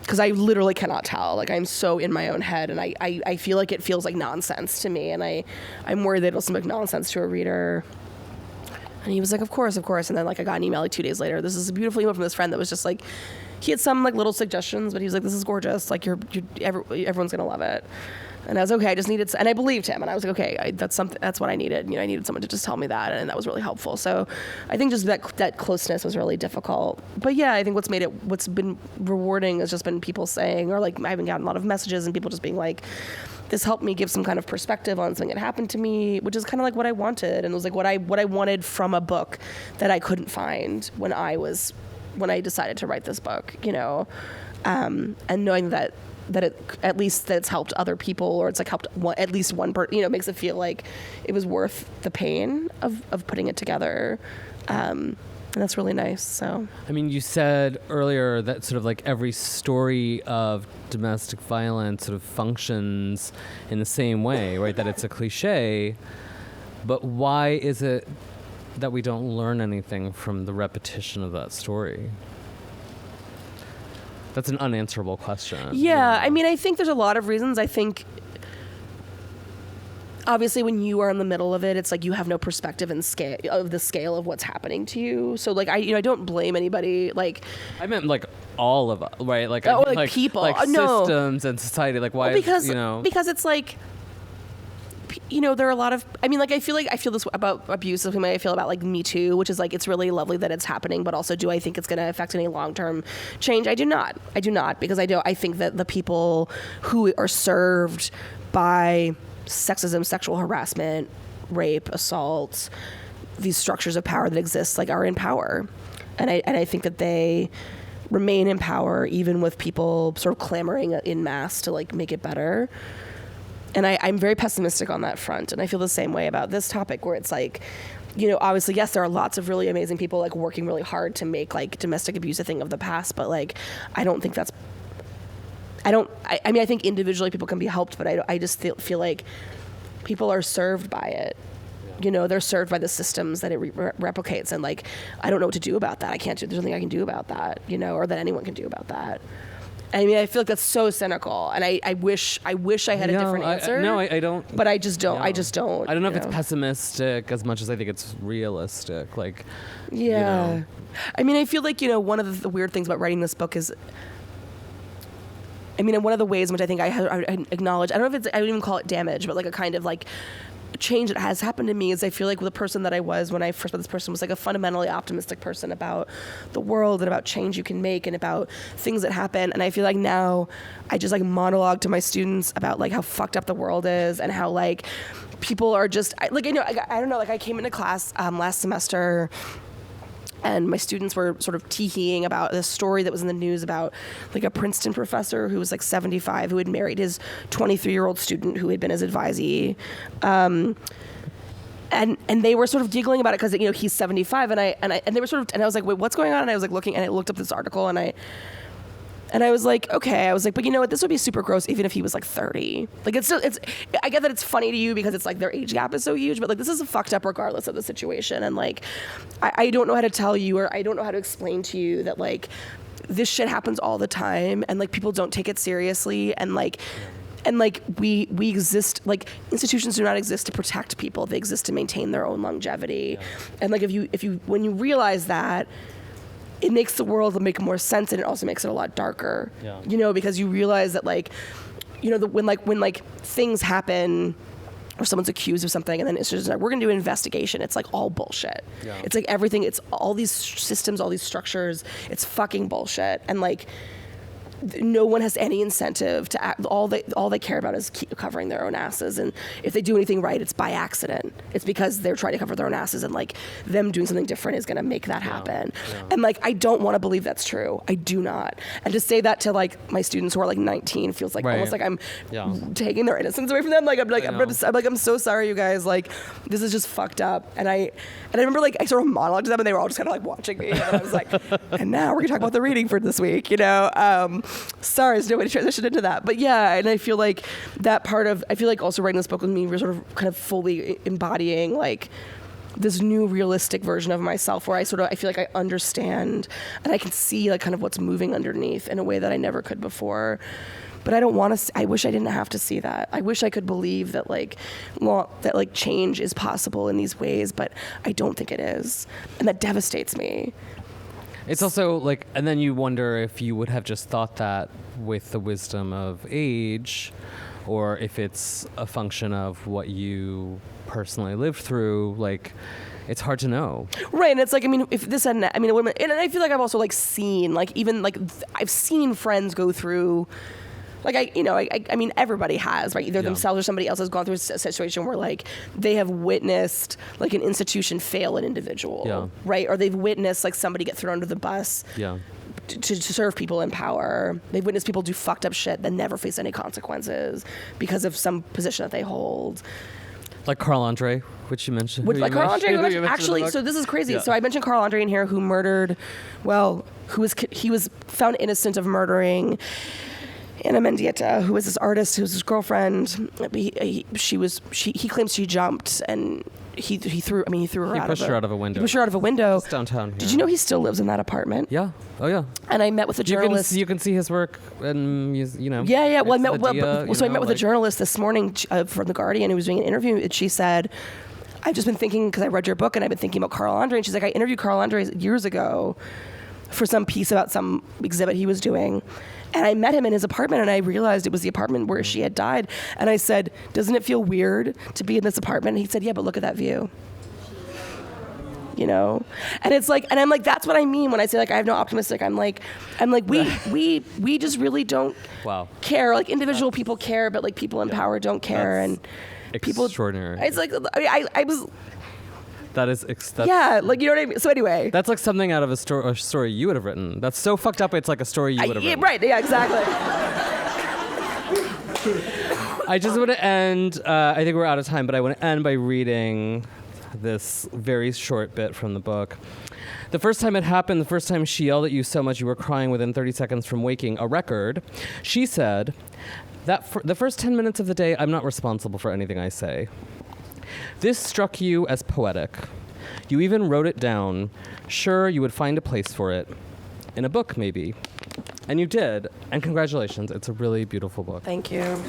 Because I literally cannot tell. Like, I'm so in my own head, and I feel like it feels like nonsense to me, and I'm worried that it'll seem like nonsense to a reader. And he was like, of course. And then, like, I got an email, like, 2 days later. This is a beautiful email from this friend that was just, like, he had some, like, little suggestions, but he was like, this is gorgeous. Like, everyone's going to love it. And I was okay. I just needed, and I believed him. And I was like, okay, that's what I needed. I needed someone to just tell me that, and that was really helpful. So, I think just that closeness was really difficult. But yeah, I think what's been rewarding has just been people saying, or like I haven't gotten a lot of messages and people just being like, this helped me give some kind of perspective on something that happened to me, which is kind of like what I wanted, and it was like what I wanted from a book that I couldn't find when I decided to write this book, and knowing that at least it's helped other people, or it's like helped at least one person, makes it feel like it was worth the pain of putting it together. And that's really nice. So, I mean, you said earlier that sort of like every story of domestic violence sort of functions in the same way, right? That it's a cliche. But why is it that we don't learn anything from the repetition of that story? That's an unanswerable question. Yeah, I mean, I think there's a lot of reasons. I think, obviously, when you are in the middle of it, it's like you have no perspective and scale of what's happening to you. So, like, I don't blame anybody. Like, I meant like all of us, right? Like, like people, like systems and society. Like, why? Because it's like, there are a lot of, I mean, like, I feel this about abuse, the way I feel about, like, Me Too, which is, like, it's really lovely that it's happening, but also, do I think it's going to affect any long-term change? I do not, because I think that the people who are served by sexism, sexual harassment, rape, assault, these structures of power that exist, like, are in power. And I think that they remain in power even with people sort of clamoring in mass to, like, make it better. And I'm very pessimistic on that front. And I feel the same way about this topic, where it's like, obviously, yes, there are lots of really amazing people, like, working really hard to make, like, domestic abuse a thing of the past. But, like, I don't think that's, I mean, I think individually people can be helped, but I just feel like people are served by it. They're served by the systems that it replicates. And, like, I don't know what to do about that. There's nothing I can do about that, or that anyone can do about that. I mean, I feel like that's so cynical, and I wish I had a different answer. I don't. But I just don't. I just don't. I don't know if it's pessimistic as much as I think it's realistic. Like, yeah. I mean, I feel like, one of the weird things about writing this book is, I mean, one of the ways in which I think I acknowledge, I don't know if I would even call it damage, but like a kind of like change that has happened to me is I feel like the person that I was when I first met this person was like a fundamentally optimistic person about the world and about change you can make and about things that happen. And I feel like now I just like monologue to my students about like how fucked up the world is and how like people are just I don't know, like I came into class last semester and my students were sort of tee-heeing about this story that was in the news about like a Princeton professor who was like 75 who had married his 23-year-old student who had been his advisee. And they were sort of giggling about it because he's 75 and they were sort of, and I was like, wait, what's going on? And I was like looking and I looked up this article and I was like, okay. I was like, but you know what? This would be super gross even if he was like 30. Like it's I get that it's funny to you because it's like their age gap is so huge, but like this is fucked up regardless of the situation. And like, I don't know how to tell you or I don't know how to explain to you that like this shit happens all the time and like people don't take it seriously and like we exist, like institutions do not exist to protect people. They exist to maintain their own longevity. Yeah. And like if you when you realize that, it makes the world make more sense and it also makes it a lot darker. Yeah. Because you realize that like, when things happen or someone's accused of something and then it's just like, we're going to do an investigation. It's like all bullshit. Yeah. It's like everything, it's all these systems, all these structures, it's fucking bullshit. And like, no one has any incentive to act. All they care about is covering their own asses, and if they do anything right, it's by accident. It's because they're trying to cover their own asses, and like them doing something different is going to make that happen. Yeah. And like I don't want to believe that's true. I do not. And to say that to like my students who are like 19 feels like almost like I'm taking their innocence away from them. Like I'm so sorry, you guys. Like this is just fucked up. And I remember like I sort of monologued to them, and they were all just kind of like watching me. And I was like, and now we're gonna talk about the reading for this week. Sorry, there's no way to transition into that. But yeah, and I feel like that part of, I feel like also writing this book with me, we're sort of kind of fully embodying like this new realistic version of myself where I feel like I understand and I can see like kind of what's moving underneath in a way that I never could before. But I don't want to, I wish I didn't have to see that. I wish I could believe that that change is possible in these ways, but I don't think it is. And that devastates me. It's also like, and then you wonder if you would have just thought that with the wisdom of age, or if it's a function of what you personally lived through. Like, it's hard to know. Right, and it's like, I mean, if this hadn't, I mean, and I feel like I've also like seen, like even like I've seen friends go through. Like I mean, everybody has, right? Either themselves or somebody else has gone through a situation where like they have witnessed like an institution fail an individual, right? Or they've witnessed like somebody get thrown under the bus to serve people in power. They've witnessed people do fucked up shit that never face any consequences because of some position that they hold. Like Carl Andre, which you mentioned. Carl Andre, actually, so this is crazy. Yeah. So I mentioned Carl Andre in here, who murdered, he was found innocent of murdering Anna Mendieta, who was this artist, who was his girlfriend. He claims she jumped, and he threw her He pushed her out of a window. He pushed her out of a window. Just downtown here. Did you know he still lives in that apartment? Yeah. Oh, yeah. And I met with a journalist. You can see his work, and Yeah. Well, I met with a journalist this morning from The Guardian who was doing an interview, and she said, I've just been thinking, because I read your book, and I've been thinking about Carl Andre, and she's like, I interviewed Carl Andre years ago for some piece about some exhibit he was doing. And I met him in his apartment, and I realized it was the apartment where she had died. And I said, doesn't it feel weird to be in this apartment? And he said, yeah, but look at that view. And it's like, and I'm like, that's what I mean when I say, like, I have no optimistic. I'm like, we just really don't care. Like, individual people care, but like people in power don't care. And people, extraordinary. It's like, I was. Like, you know what I mean? So anyway. That's like something out of a story you would have written. That's so fucked up, it's like a story you would have written. Right, yeah, exactly. I just want to end, I think we're out of time, but I want to end by reading this very short bit from the book. The first time it happened, the first time she yelled at you so much you were crying within 30 seconds from waking a record, she said, that for the first 10 minutes of the day, I'm not responsible for anything I say. This struck you as poetic. You even wrote it down. Sure, you would find a place for it. In a book, maybe. And you did. And congratulations. It's a really beautiful book. Thank you.